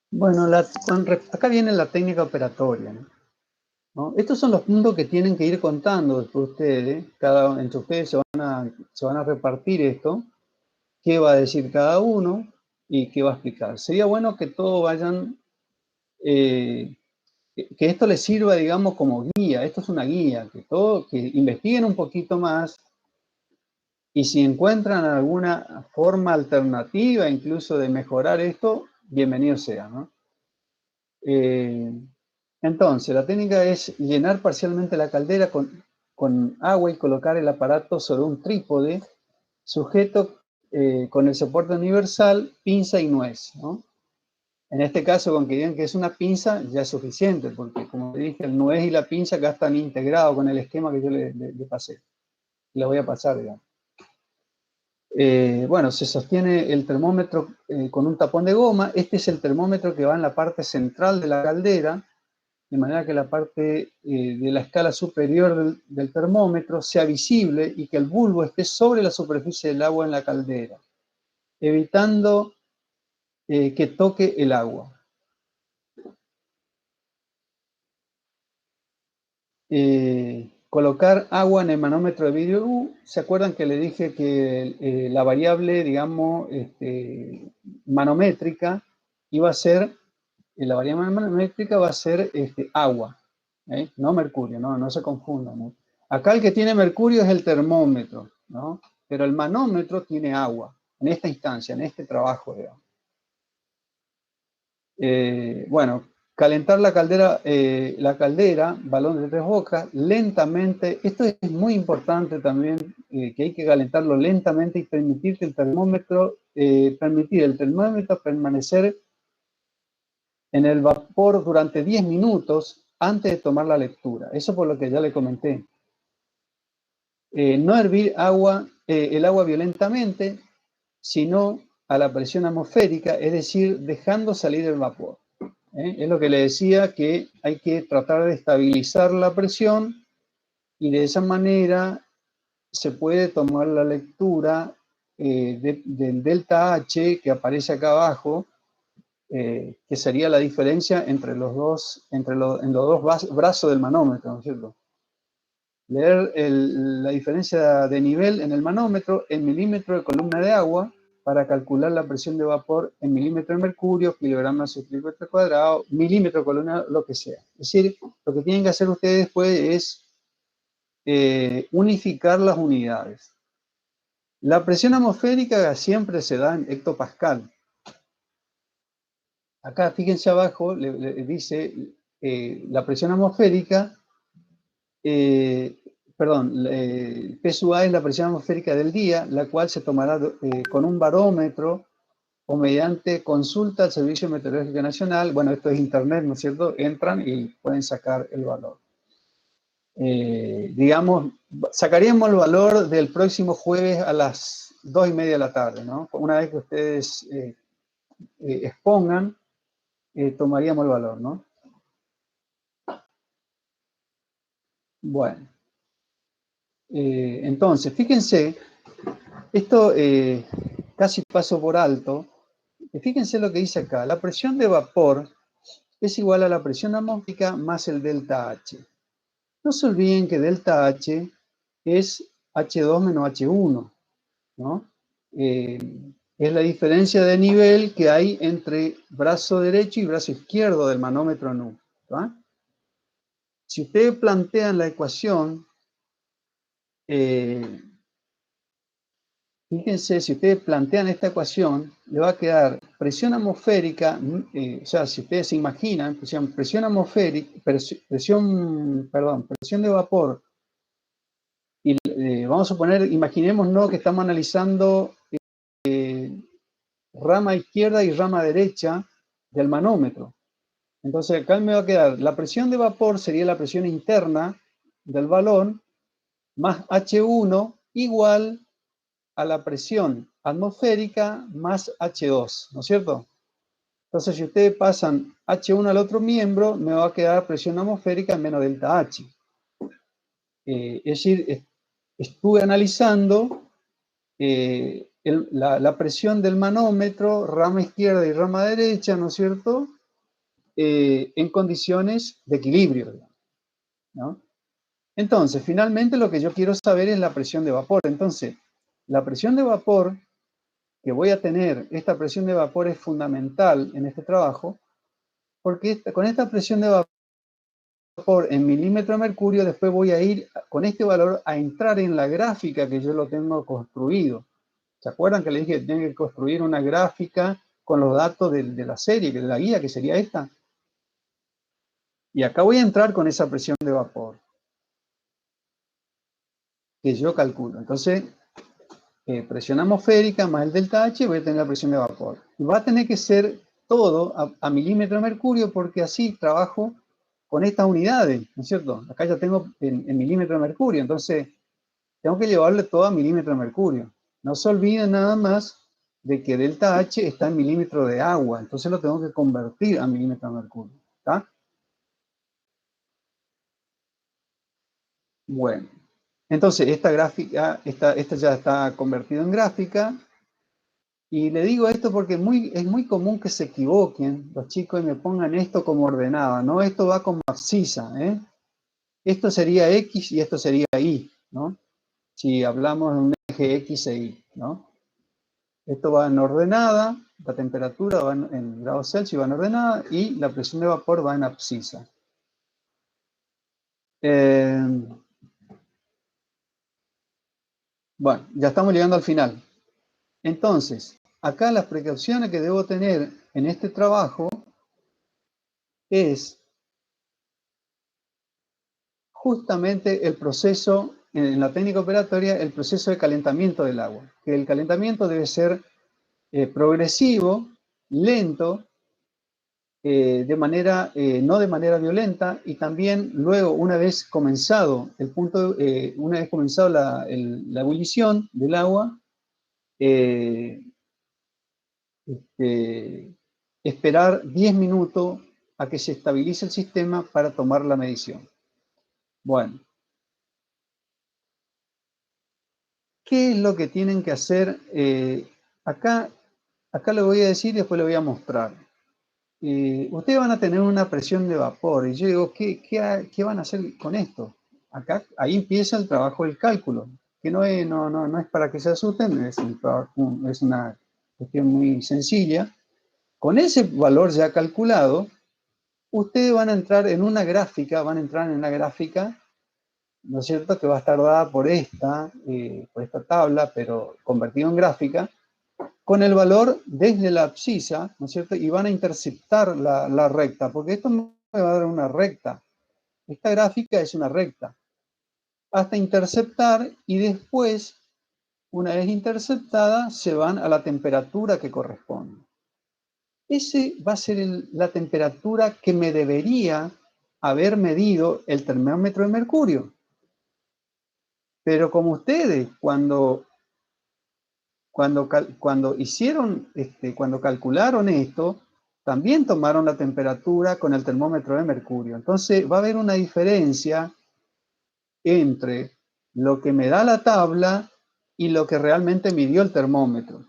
Bueno, acá viene la técnica operatoria, ¿no? Estos son los puntos que tienen que ir contando después ustedes. Entre ustedes se van a repartir esto. Qué va a decir cada uno y qué va a explicar. Sería bueno que todos vayan, que esto les sirva, digamos, como guía. Esto es una guía, que investiguen un poquito más y si encuentran alguna forma alternativa incluso de mejorar esto, bienvenido sea, ¿no? Entonces, la técnica es llenar parcialmente la caldera con agua y colocar el aparato sobre un trípode sujeto con el soporte universal, pinza y nuez, ¿no? En este caso, con que digan que es una pinza, ya es suficiente, porque como dije, el nuez y la pinza acá están integrados con el esquema que yo le pasé. Le voy a pasar, digamos. Bueno, se sostiene el termómetro con un tapón de goma. Este es el termómetro que va en la parte central de la caldera, de manera que la parte de la escala superior del termómetro sea visible y que el bulbo esté sobre la superficie del agua en la caldera, evitando que toque el agua. Colocar agua en el manómetro de vidrio U. ¿Se acuerdan que le dije que la variable, digamos, manométrica iba a ser, la variable manométrica va a ser agua, no mercurio, no se confundan, ¿no? Acá el que tiene mercurio es el termómetro, ¿no? Pero el manómetro tiene agua, en esta instancia, en este trabajo, digamos. Bueno, calentar la caldera, balón de 3 bocas, lentamente. Esto es muy importante también, que hay que calentarlo lentamente y permitir el termómetro permanecer en el vapor durante 10 minutos antes de tomar la lectura. Eso por lo que ya le comenté. No hervir el agua violentamente, sino a la presión atmosférica, es decir, dejando salir el vapor. Es lo que le decía, que hay que tratar de estabilizar la presión y de esa manera se puede tomar la lectura del delta H que aparece acá abajo, que sería la diferencia entre los dos brazos del manómetro, ¿no es cierto? Leer la diferencia de nivel en el manómetro en milímetros de columna de agua para calcular la presión de vapor en milímetros de mercurio, kilogramos por centímetro cuadrado, milímetro de columna, lo que sea. Es decir, lo que tienen que hacer ustedes después es unificar las unidades. La presión atmosférica siempre se da en hectopascal. Acá, fíjense abajo, le dice la presión atmosférica, P sub A es la presión atmosférica del día, la cual se tomará con un barómetro o mediante consulta al Servicio Meteorológico Nacional. Bueno, esto es internet, ¿no es cierto? Entran y pueden sacar el valor. Digamos, sacaríamos el valor del próximo jueves a las 2:30 de la tarde, ¿no? Una vez que ustedes expongan, tomaríamos el valor, ¿no? Bueno. Entonces, fíjense, esto casi paso por alto. Fíjense lo que dice acá. La presión de vapor es igual a la presión atmosférica más el delta H. No se olviden que delta H es H2 menos H1, ¿no? Es la diferencia de nivel que hay entre brazo derecho y brazo izquierdo del manómetro NU. ¿Va? Si ustedes plantean la ecuación, fíjense, si ustedes plantean esta ecuación, le va a quedar presión atmosférica, o sea, si ustedes se imaginan, presión atmosférica, presión de vapor, y vamos a suponer, imaginémonos que estamos analizando rama izquierda y rama derecha del manómetro. Entonces acá me va a quedar, la presión de vapor sería la presión interna del balón, más H1 igual a la presión atmosférica más H2, ¿no es cierto? Entonces, si ustedes pasan H1 al otro miembro, me va a quedar presión atmosférica menos delta H. Es decir, estuve analizando la presión del manómetro, rama izquierda y rama derecha, ¿no es cierto? En condiciones de equilibrio, ¿no? Entonces, finalmente lo que yo quiero saber es la presión de vapor. Entonces, la presión de vapor que voy a tener, esta presión de vapor es fundamental en este trabajo, porque con esta presión de vapor en milímetro de mercurio, después voy a ir con este valor a entrar en la gráfica que yo lo tengo construido. ¿Se acuerdan que le dije que tengo que construir una gráfica con los datos de la serie, de la guía, que sería esta? Y acá voy a entrar con esa presión de vapor que yo calculo. Entonces, presión atmosférica más el delta H, voy a tener la presión de vapor. Y va a tener que ser todo a milímetro de mercurio, porque así trabajo con estas unidades, ¿no es cierto? Acá ya tengo en milímetro de mercurio, entonces tengo que llevarle todo a milímetro de mercurio. No se olviden nada más de que delta H está en milímetro de agua, entonces lo tengo que convertir a milímetro de mercurio. ¿Está? Bueno, entonces esta gráfica, esta ya está convertida en gráfica. Y le digo esto porque es muy común que se equivoquen los chicos y me pongan esto como ordenada, ¿no? Esto va como abscisa, ¿eh? Esto sería X y esto sería Y, ¿no? Si hablamos de un eje X e Y, ¿no? Esto va en ordenada, la temperatura va en grados Celsius, va en ordenada, y la presión de vapor va en abscisa. Bueno, ya estamos llegando al final. Entonces, acá las precauciones que debo tener en este trabajo es justamente el proceso, en la técnica operatoria, el proceso de calentamiento del agua. Que el calentamiento debe ser progresivo, lento, de manera, no de manera violenta, y también luego, una vez comenzado el punto, una vez comenzado la ebullición del agua, esperar 10 minutos a que se estabilice el sistema para tomar la medición. Bueno, ¿qué es lo que tienen que hacer? Acá le voy a decir y después le voy a mostrar. Ustedes van a tener una presión de vapor, y yo digo, ¿qué van a hacer con esto? Ahí empieza el trabajo del cálculo, que no es para que se asusten, es una cuestión muy sencilla. Con ese valor ya calculado, ustedes van a entrar en una gráfica, ¿no es cierto?, que va a estar dada por esta tabla, pero convertido en gráfica, con el valor desde la abscisa, ¿no es cierto?, y van a interceptar la recta, porque esto me va a dar una recta. Esta gráfica es una recta. Hasta interceptar, y después, una vez interceptada, se van a la temperatura que corresponde. Ese va a ser la temperatura que me debería haber medido el termómetro de mercurio. Pero como ustedes, cuando calcularon esto, también tomaron la temperatura con el termómetro de mercurio. Entonces va a haber una diferencia entre lo que me da la tabla y lo que realmente midió el termómetro.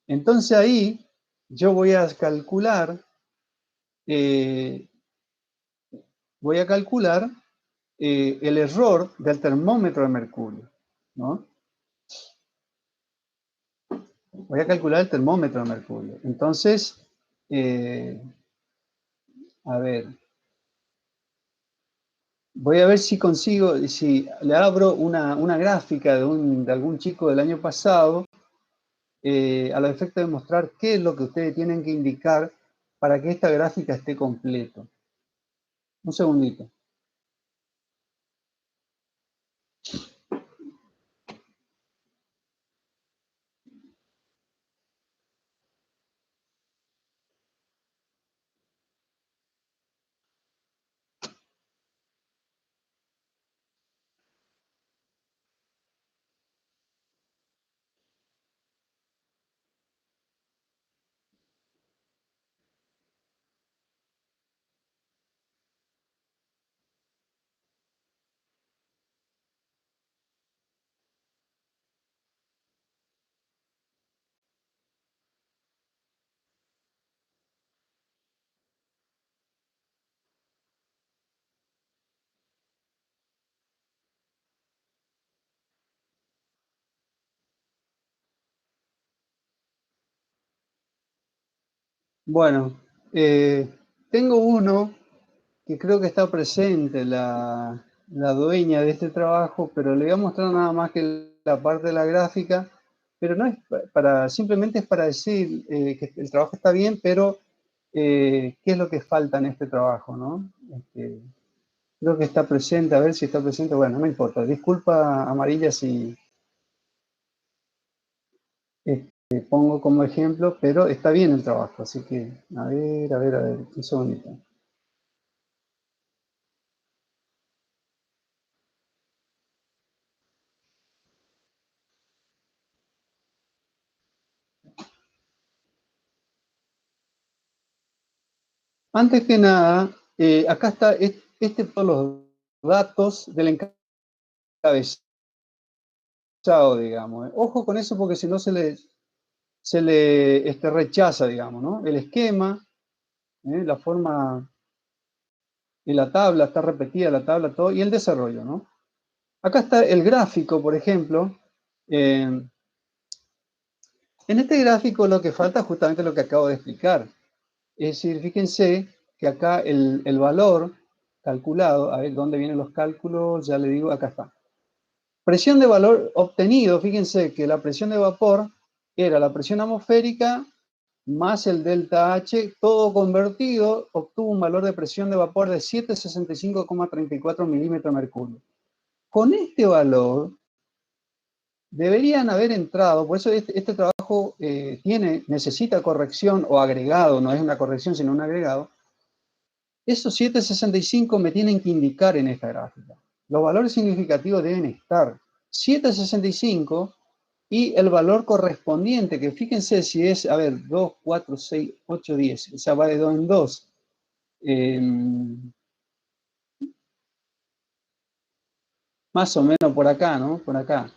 Entonces ahí yo voy a calcular el error del termómetro de mercurio, ¿no? Voy a calcular el termómetro de mercurio. Entonces, a ver, voy a ver si consigo, si le abro una gráfica de algún chico del año pasado, a los efectos de mostrar qué es lo que ustedes tienen que indicar para que esta gráfica esté completa. Un segundito. Bueno, tengo uno que creo que está presente, la dueña de este trabajo, pero le voy a mostrar nada más que la parte de la gráfica, pero no es simplemente es para decir que el trabajo está bien, pero qué es lo que falta en este trabajo, ¿no? Creo que está presente, a ver si está presente, bueno, no importa. Disculpa, Amarilla, si pongo como ejemplo, pero está bien el trabajo, así que, a ver, un segundito. Antes que nada, acá está todos los datos del encabezado, digamos. Ojo con eso porque si no se le rechaza, digamos, ¿no? El esquema, la forma de la tabla, está repetida la tabla, todo, y el desarrollo, ¿no? Acá está el gráfico, por ejemplo. En este gráfico lo que falta es justamente lo que acabo de explicar. Es decir, fíjense que acá el valor calculado, a ver dónde vienen los cálculos, ya le digo, acá está. Presión de valor obtenido, fíjense que la presión de vapor era la presión atmosférica más el delta H, todo convertido, obtuvo un valor de presión de vapor de 765,34 milímetros de mercurio. Con este valor deberían haber entrado, por eso este trabajo necesita corrección o agregado, no es una corrección sino un agregado, Esos 765 me tienen que indicar en esta gráfica. Los valores significativos deben estar 765 y el valor correspondiente, que fíjense si es, a ver, 2, 4, 6, 8, 10, o sea, va de 2 en 2. Más o menos por acá, ¿no? Por acá.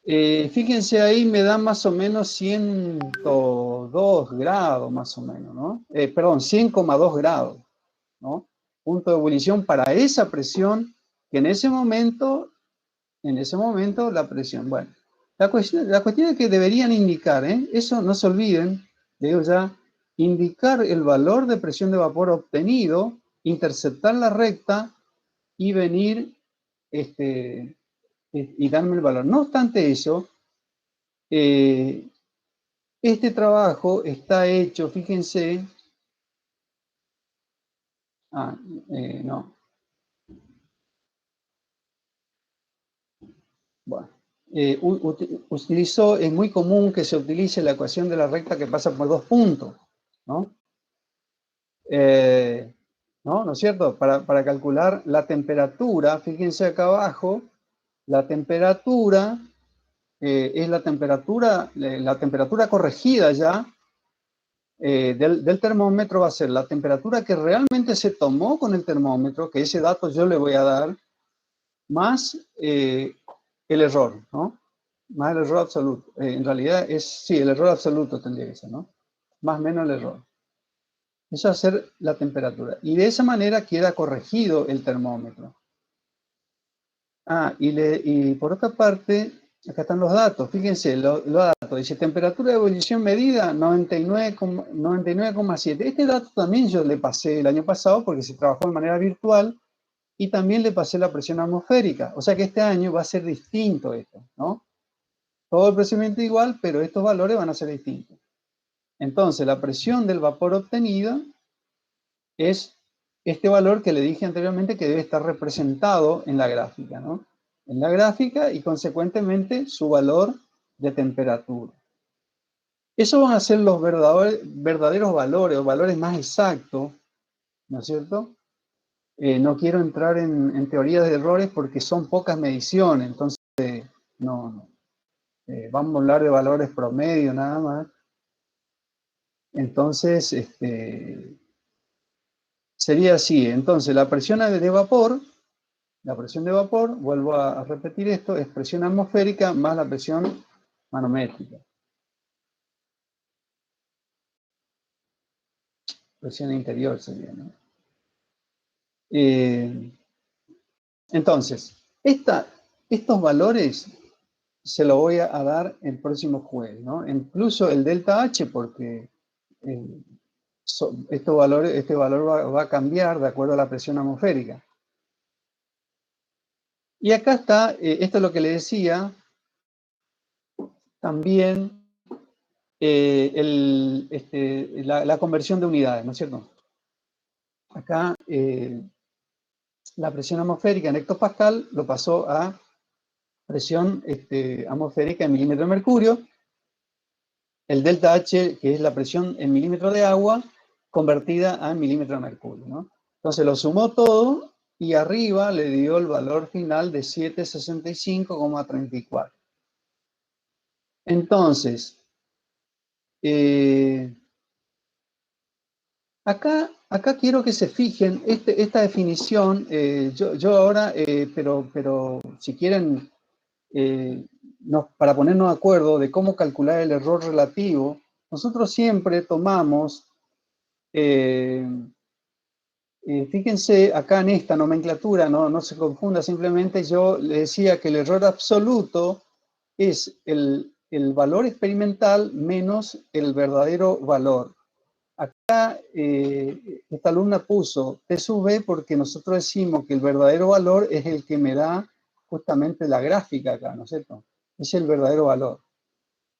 Fíjense ahí, me da más o menos 102 grados, más o menos, ¿no? Perdón, 100,2 grados, ¿no? Punto de ebullición para esa presión, que en ese momento, la presión, bueno. La cuestión es que deberían indicar, eso no se olviden, digo ya, indicar el valor de presión de vapor obtenido, interceptar la recta y venir y darme el valor. No obstante eso, este trabajo está hecho, fíjense, no. Bueno, es muy común que se utilice la ecuación de la recta que pasa por 2 puntos, ¿no? ¿No es cierto? Para calcular la temperatura, fíjense acá abajo, la temperatura es la temperatura corregida ya del termómetro va a ser la temperatura que realmente se tomó con el termómetro, que ese dato yo le voy a dar, más el error, ¿no? Más el error absoluto. En realidad sí, el error absoluto tendría que ser, ¿no? Más menos el error. Eso va a ser la temperatura. Y de esa manera queda corregido el termómetro. Y por otra parte, acá están los datos. Fíjense, los datos. Dice, temperatura de ebullición medida 99,7. Este dato también yo le pasé el año pasado porque se trabajó de manera virtual y también le pasé la presión atmosférica. O sea que este año va a ser distinto esto, ¿no? Todo el procedimiento igual, pero estos valores van a ser distintos. Entonces, la presión del vapor obtenida es este valor que le dije anteriormente que debe estar representado en la gráfica, ¿no? En la gráfica y consecuentemente su valor de temperatura. Esos van a ser los verdaderos valores o valores más exactos, ¿no es cierto? No quiero entrar en teorías de errores porque son pocas mediciones, entonces no. Vamos a hablar de valores promedio nada más. Entonces, sería así. Entonces, la presión de vapor, vuelvo a repetir esto, es presión atmosférica más la presión manométrica. Presión interior sería, ¿no? Entonces, estos valores se los voy a dar el próximo jueves, ¿no? Incluso el delta H, porque este valor va a cambiar de acuerdo a la presión atmosférica. Y acá está, esto es lo que le decía, también la conversión de unidades, ¿no es cierto? Acá la presión atmosférica en hectopascal lo pasó a presión atmosférica en milímetro de mercurio. El delta H, que es la presión en milímetro de agua, convertida a milímetro de mercurio, ¿no? Entonces lo sumó todo y arriba le dio el valor final de 765,34. Entonces, acá quiero que se fijen esta definición. Yo ahora, pero si quieren, para ponernos de acuerdo de cómo calcular el error relativo, nosotros siempre tomamos, fíjense acá en esta nomenclatura, no se confunda, simplemente yo le decía que el error absoluto es el valor experimental menos el verdadero valor. Acá esta alumna puso T sub B porque nosotros decimos que el verdadero valor es el que me da justamente la gráfica acá, ¿no es cierto? Es el verdadero valor.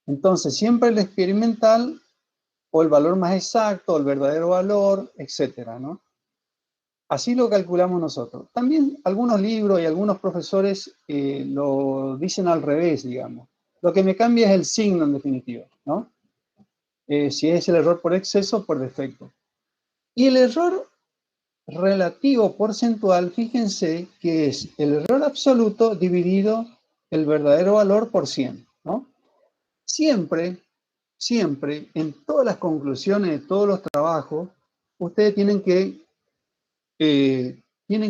Entonces, siempre el experimental o el valor más exacto, el verdadero valor, etcétera, ¿no? Así lo calculamos nosotros. También algunos libros y algunos profesores lo dicen al revés, digamos. Lo que me cambia es el signo en definitiva, ¿no? Si es el error por exceso o por defecto. Y el error relativo porcentual, fíjense que es el error absoluto dividido el verdadero valor por 100, ¿no? Siempre, siempre, en todas las conclusiones de todos los trabajos, ustedes tienen que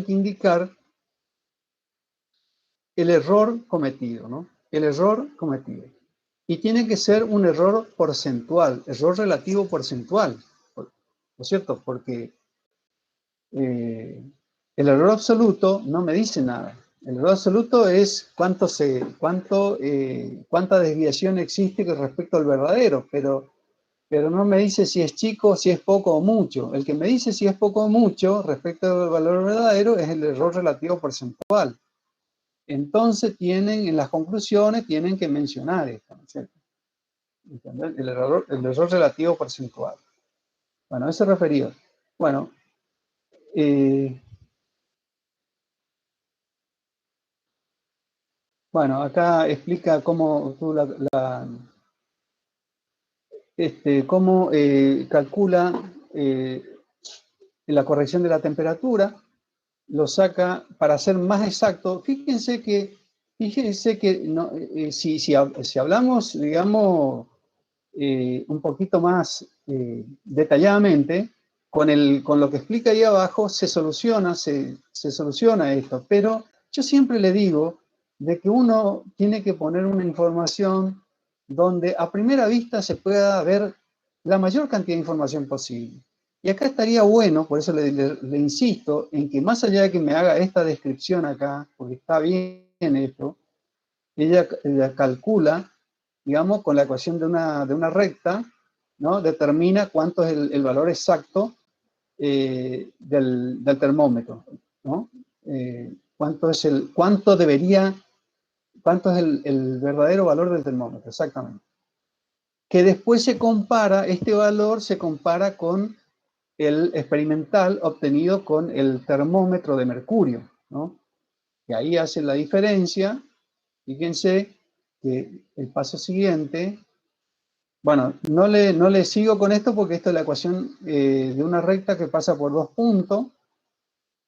indicar el error cometido, ¿no? El error cometido. Y tiene que ser un error porcentual, error relativo porcentual, ¿no es cierto? Porque el error absoluto no me dice nada. El error absoluto es cuánta desviación existe con respecto al verdadero, pero no me dice si es chico, si es poco o mucho. El que me dice si es poco o mucho respecto al valor verdadero es el error relativo porcentual. Entonces en las conclusiones tienen que mencionar esto, ¿no es cierto? El error relativo porcentual. Bueno, eso referido. Bueno, acá explica cómo cómo calcula la corrección de la temperatura, lo saca para ser más exacto. Fíjense que no, si hablamos, digamos, un poquito más detalladamente, con lo que explica ahí abajo, se soluciona esto. Pero yo siempre le digo de que uno tiene que poner una información donde a primera vista se pueda ver la mayor cantidad de información posible. Y acá estaría bueno, por eso le insisto, en que más allá de que me haga esta descripción acá, porque está bien esto, ella calcula, digamos, con la ecuación de una recta, ¿no? Determina cuánto es el valor exacto del termómetro, ¿no? Cuánto es el verdadero valor del termómetro, exactamente. Que después este valor se compara con el experimental obtenido con el termómetro de mercurio, ¿no? Que ahí hace la diferencia. Fíjense que el paso siguiente, bueno, no le sigo con esto porque esto es la ecuación de una recta que pasa por 2 puntos,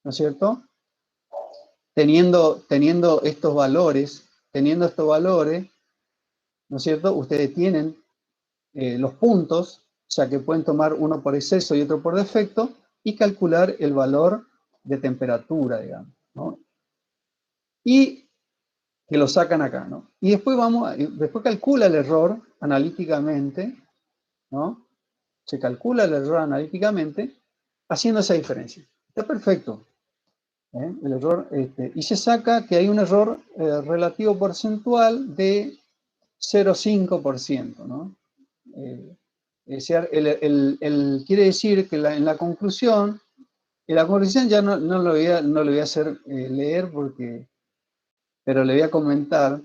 ¿no es cierto? Teniendo estos valores, ¿no es cierto? Ustedes tienen los puntos, o sea que pueden tomar uno por exceso y otro por defecto, y calcular el valor de temperatura, digamos, ¿no? Y que lo sacan acá, ¿no? Y después calcula el error analíticamente, ¿no? Se calcula el error analíticamente haciendo esa diferencia. Está perfecto. El error, y se saca que hay un error relativo porcentual de 0,5%, ¿no? Quiere decir que en la conclusión ya no lo voy a hacer leer pero le voy a comentar.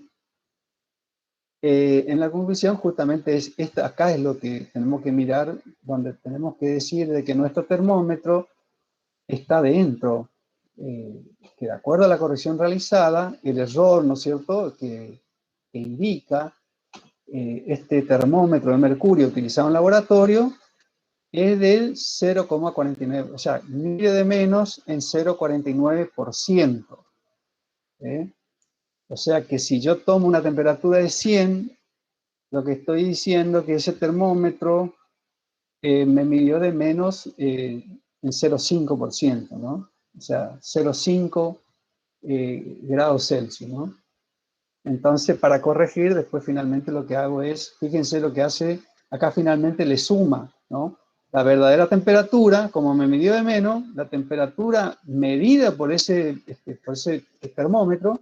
En la conclusión justamente acá es lo que tenemos que mirar, donde tenemos que decir de que nuestro termómetro está dentro, que de acuerdo a la corrección realizada, el error, ¿no es cierto?, que indica este termómetro de mercurio utilizado en laboratorio es del 0,49, o sea, mide de menos en 0,49%. O sea que si yo tomo una temperatura de 100, lo que estoy diciendo es que ese termómetro me midió de menos en 0,5%, ¿no? O sea, 0,5 grados Celsius, ¿no? Entonces, para corregir, después finalmente lo que hago es, fíjense lo que hace, acá finalmente le suma, ¿no? La verdadera temperatura, como me midió de menos, la temperatura medida por ese termómetro,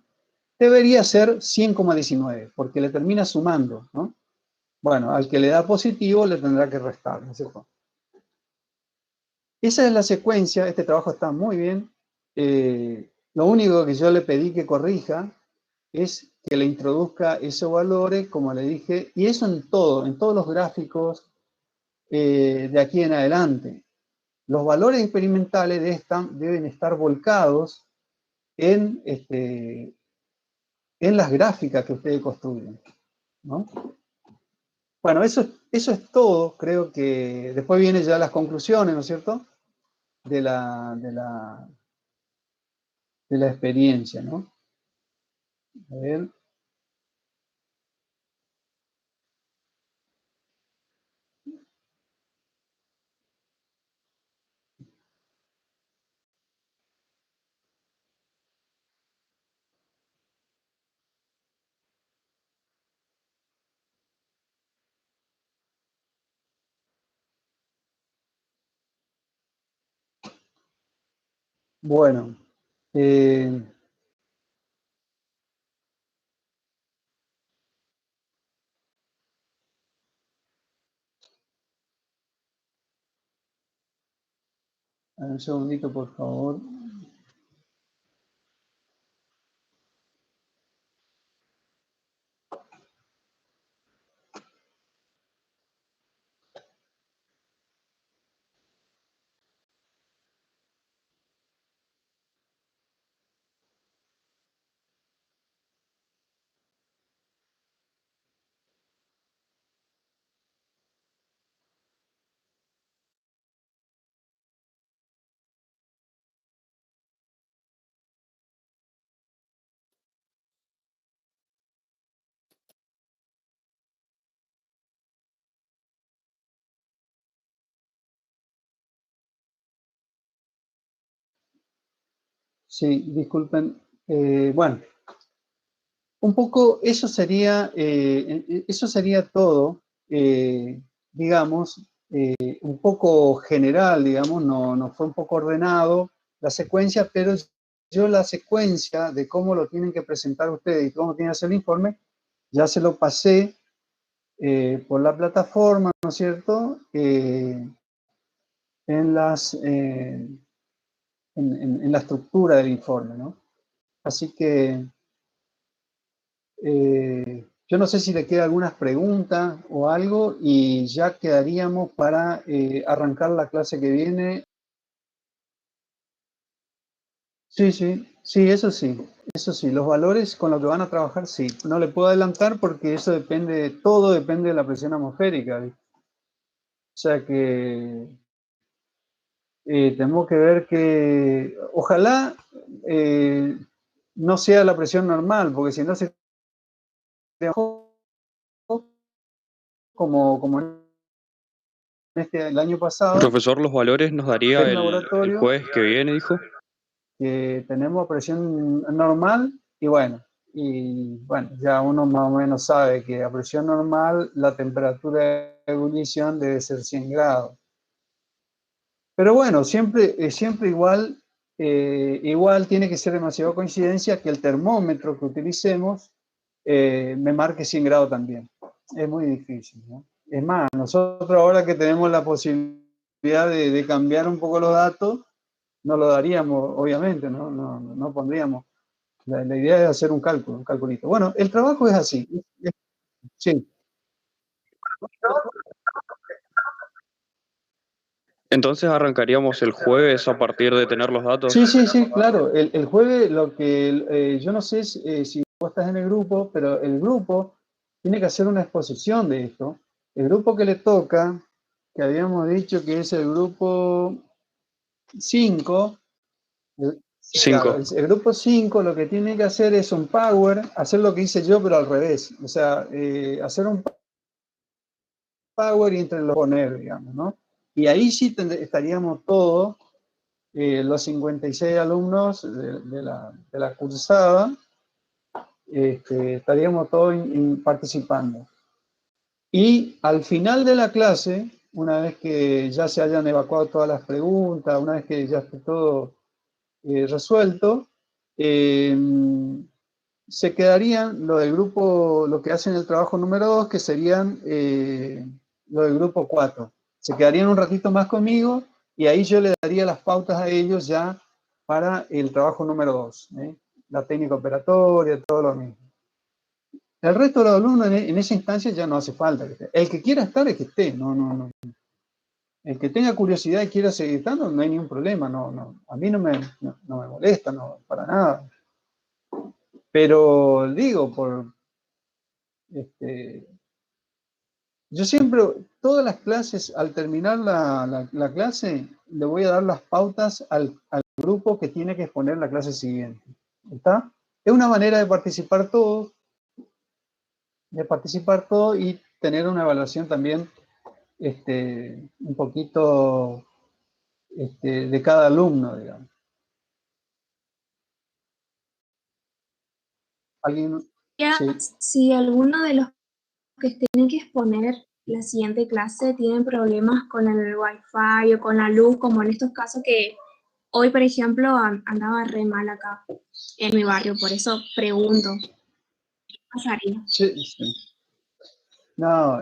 debería ser 100,19, porque le termina sumando, ¿no? Bueno, al que le da positivo le tendrá que restar, ¿no es cierto? Esa es la secuencia, este trabajo está muy bien. Lo único que yo le pedí que corrija es que le introduzca esos valores, como le dije, y eso en todos los gráficos de aquí en adelante. Los valores experimentales deben estar volcados en las gráficas que ustedes construyen, ¿no? Bueno, eso es todo. Creo que después vienen ya las conclusiones, ¿no es cierto? de la experiencia, ¿no? A ver. Bueno, un segundito, por favor. Sí, disculpen. Bueno, un poco eso sería todo, digamos, un poco general, digamos, no fue un poco ordenado la secuencia, pero yo la secuencia de cómo lo tienen que presentar ustedes y cómo tienen que hacer el informe, ya se lo pasé por la plataforma, ¿no es cierto? En la estructura del informe, ¿no? Así que yo no sé si le queda algunas preguntas o algo y ya quedaríamos para arrancar la clase que viene. Sí, eso sí, los valores con los que van a trabajar, sí. No le puedo adelantar porque eso depende, todo depende de la presión atmosférica. O sea que tenemos que ver que, ojalá no sea la presión normal, porque si no se como el año pasado. Profesor, los valores nos daría el el laboratorio jueves que viene, dijo. que tenemos presión normal y bueno, ya uno más o menos sabe que a presión normal la temperatura de ebullición debe ser 100 grados. Pero bueno, siempre igual tiene que ser demasiado coincidencia que el termómetro que utilicemos me marque 100 grados también. Es muy difícil, ¿no? Es más, nosotros ahora que tenemos la posibilidad de cambiar un poco los datos, no lo daríamos, obviamente, no pondríamos. La idea es hacer un calculito. Bueno, el trabajo es así. Sí. Entonces arrancaríamos el jueves a partir de tener los datos. Sí, claro. El jueves, yo no sé si vos estás en el grupo, pero el grupo tiene que hacer una exposición de esto. El grupo que le toca, que habíamos dicho que es el grupo 5, el grupo 5 lo que tiene que hacer es un power, hacer lo que hice yo, pero al revés. O sea, hacer un power y entre los poner, digamos, ¿no? Y ahí sí estaríamos todos, los 56 alumnos de la cursada, estaríamos todos participando. Y al final de la clase, una vez que ya se hayan evacuado todas las preguntas, una vez que ya esté todo resuelto, se quedarían lo del grupo, lo que hacen el trabajo número 2, que serían lo del grupo 4. Se quedarían un ratito más conmigo y ahí yo le daría las pautas a ellos ya para el trabajo número 2, la técnica operatoria, todo lo mismo. El resto de los alumnos en esa instancia ya no hace falta que esté. El que quiera estar es que esté, no. El que tenga curiosidad y quiera seguir estando, no hay ningún problema, a mí no me molesta, no, para nada. Pero digo, Yo siempre, todas las clases, al terminar la clase, le voy a dar las pautas al grupo que tiene que exponer la clase siguiente. ¿Está? Es una manera de participar todos y tener una evaluación también un poquito de cada alumno, digamos. ¿Alguien? Ya, Sí. si alguno de los que tienen que exponer la siguiente clase tienen problemas con el wifi o con la luz, como en estos casos que hoy, por ejemplo, andaba re mal acá en mi barrio, por eso pregunto, ¿qué pasaría? Sí. No,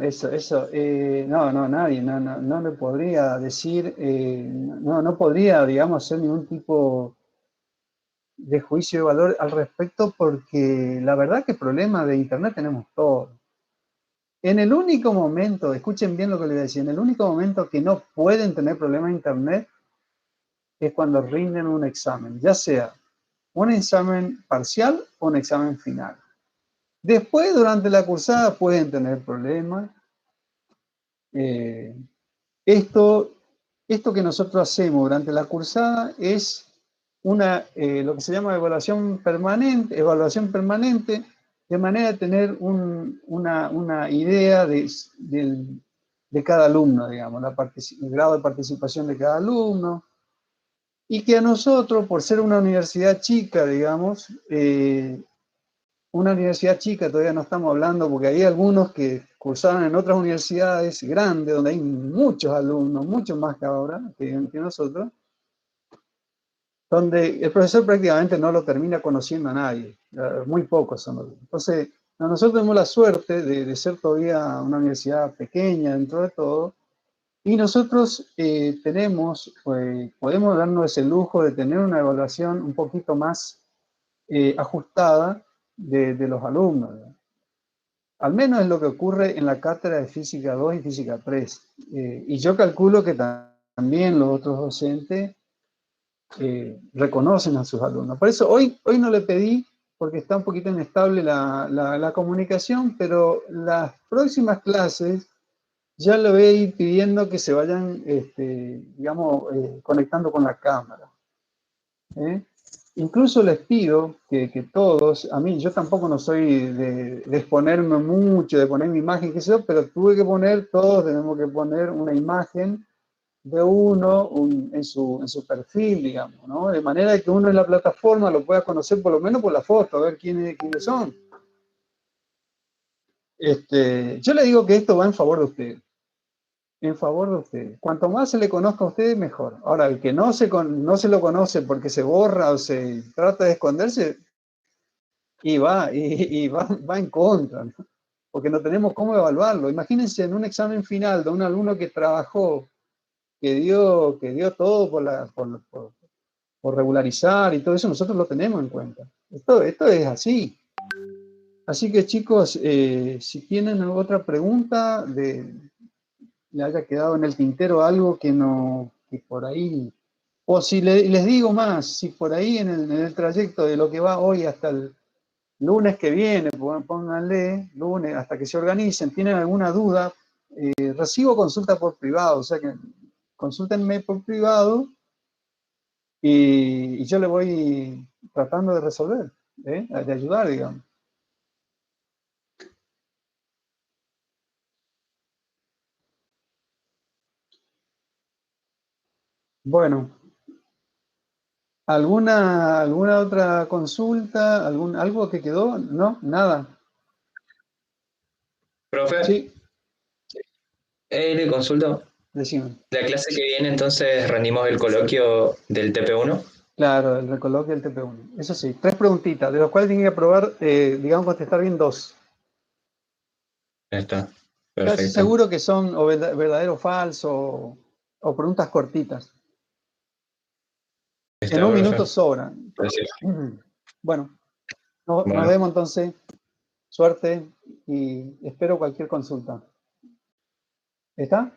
no, nadie, no le podría decir, no podría, digamos, hacer ningún tipo de juicio de valor al respecto, porque la verdad que problemas de Internet tenemos todos. En el único momento, escuchen bien lo que les voy a decir, en el único momento que no pueden tener problemas de Internet es cuando rinden un examen, ya sea un examen parcial o un examen final. Después, durante la cursada, pueden tener problemas. Esto que nosotros hacemos durante la cursada es lo que se llama evaluación permanente, de manera de tener una idea de cada alumno, digamos, el grado de participación de cada alumno, y que a nosotros, por ser una universidad chica, digamos, una universidad chica, todavía no estamos hablando, porque hay algunos que cursaron en otras universidades grandes, donde hay muchos alumnos, muchos más que ahora, que nosotros, donde el profesor prácticamente no lo termina conociendo a nadie, muy pocos son los. Entonces, nosotros tenemos la suerte de ser todavía una universidad pequeña dentro de todo, y nosotros podemos darnos ese lujo de tener una evaluación un poquito más ajustada de los alumnos, ¿no? Al menos es lo que ocurre en la cátedra de Física 2 y Física 3. Y yo calculo que también los otros docentes reconocen a sus alumnos. Por eso hoy no le pedí, porque está un poquito inestable la comunicación, pero las próximas clases ya le voy a ir pidiendo que se vayan, digamos, conectando con la cámara. Incluso les pido que todos, yo tampoco no soy de exponerme mucho, de poner mi imagen, qué sé yo, pero todos tenemos que poner una imagen de uno en su perfil, digamos, ¿no? De manera que uno en la plataforma lo pueda conocer por lo menos por la foto, a ver quiénes son. Yo le digo que esto va en favor de ustedes. En favor de ustedes. Cuanto más se le conozca a ustedes, mejor. Ahora, el que no se lo conoce porque se borra o se trata de esconderse, y va en contra, ¿no? Porque no tenemos cómo evaluarlo. Imagínense en un examen final de un alumno que trabajó, que dio todo por regularizar y todo eso, nosotros lo tenemos en cuenta. Esto es así. Así que, chicos, si tienen otra pregunta, le haya quedado en el tintero algo que por ahí, o si les digo más, si por ahí en el trayecto de lo que va hoy hasta el lunes que viene, pónganle, lunes, hasta que se organicen, tienen alguna duda, recibo consulta por privado, o sea que consúltenme por privado y yo le voy tratando de resolver, de ayudar, digamos. Bueno, ¿alguna otra consulta? ¿Algo que quedó? ¿No? Nada. Profe, Sí, le consulto. decime. La clase que viene, entonces, rendimos el coloquio del TP1. Claro, el recoloque del TP1. Eso sí, 3 preguntitas, de las cuales tienen que probar, digamos, contestar bien 2. Ya está, Casi perfecto. seguro que son o verdadero o falso, o preguntas cortitas. Está, En un minuto profe. sobran. Gracias. Bueno, nos Bueno. vemos entonces. Suerte y espero cualquier consulta. ¿Está?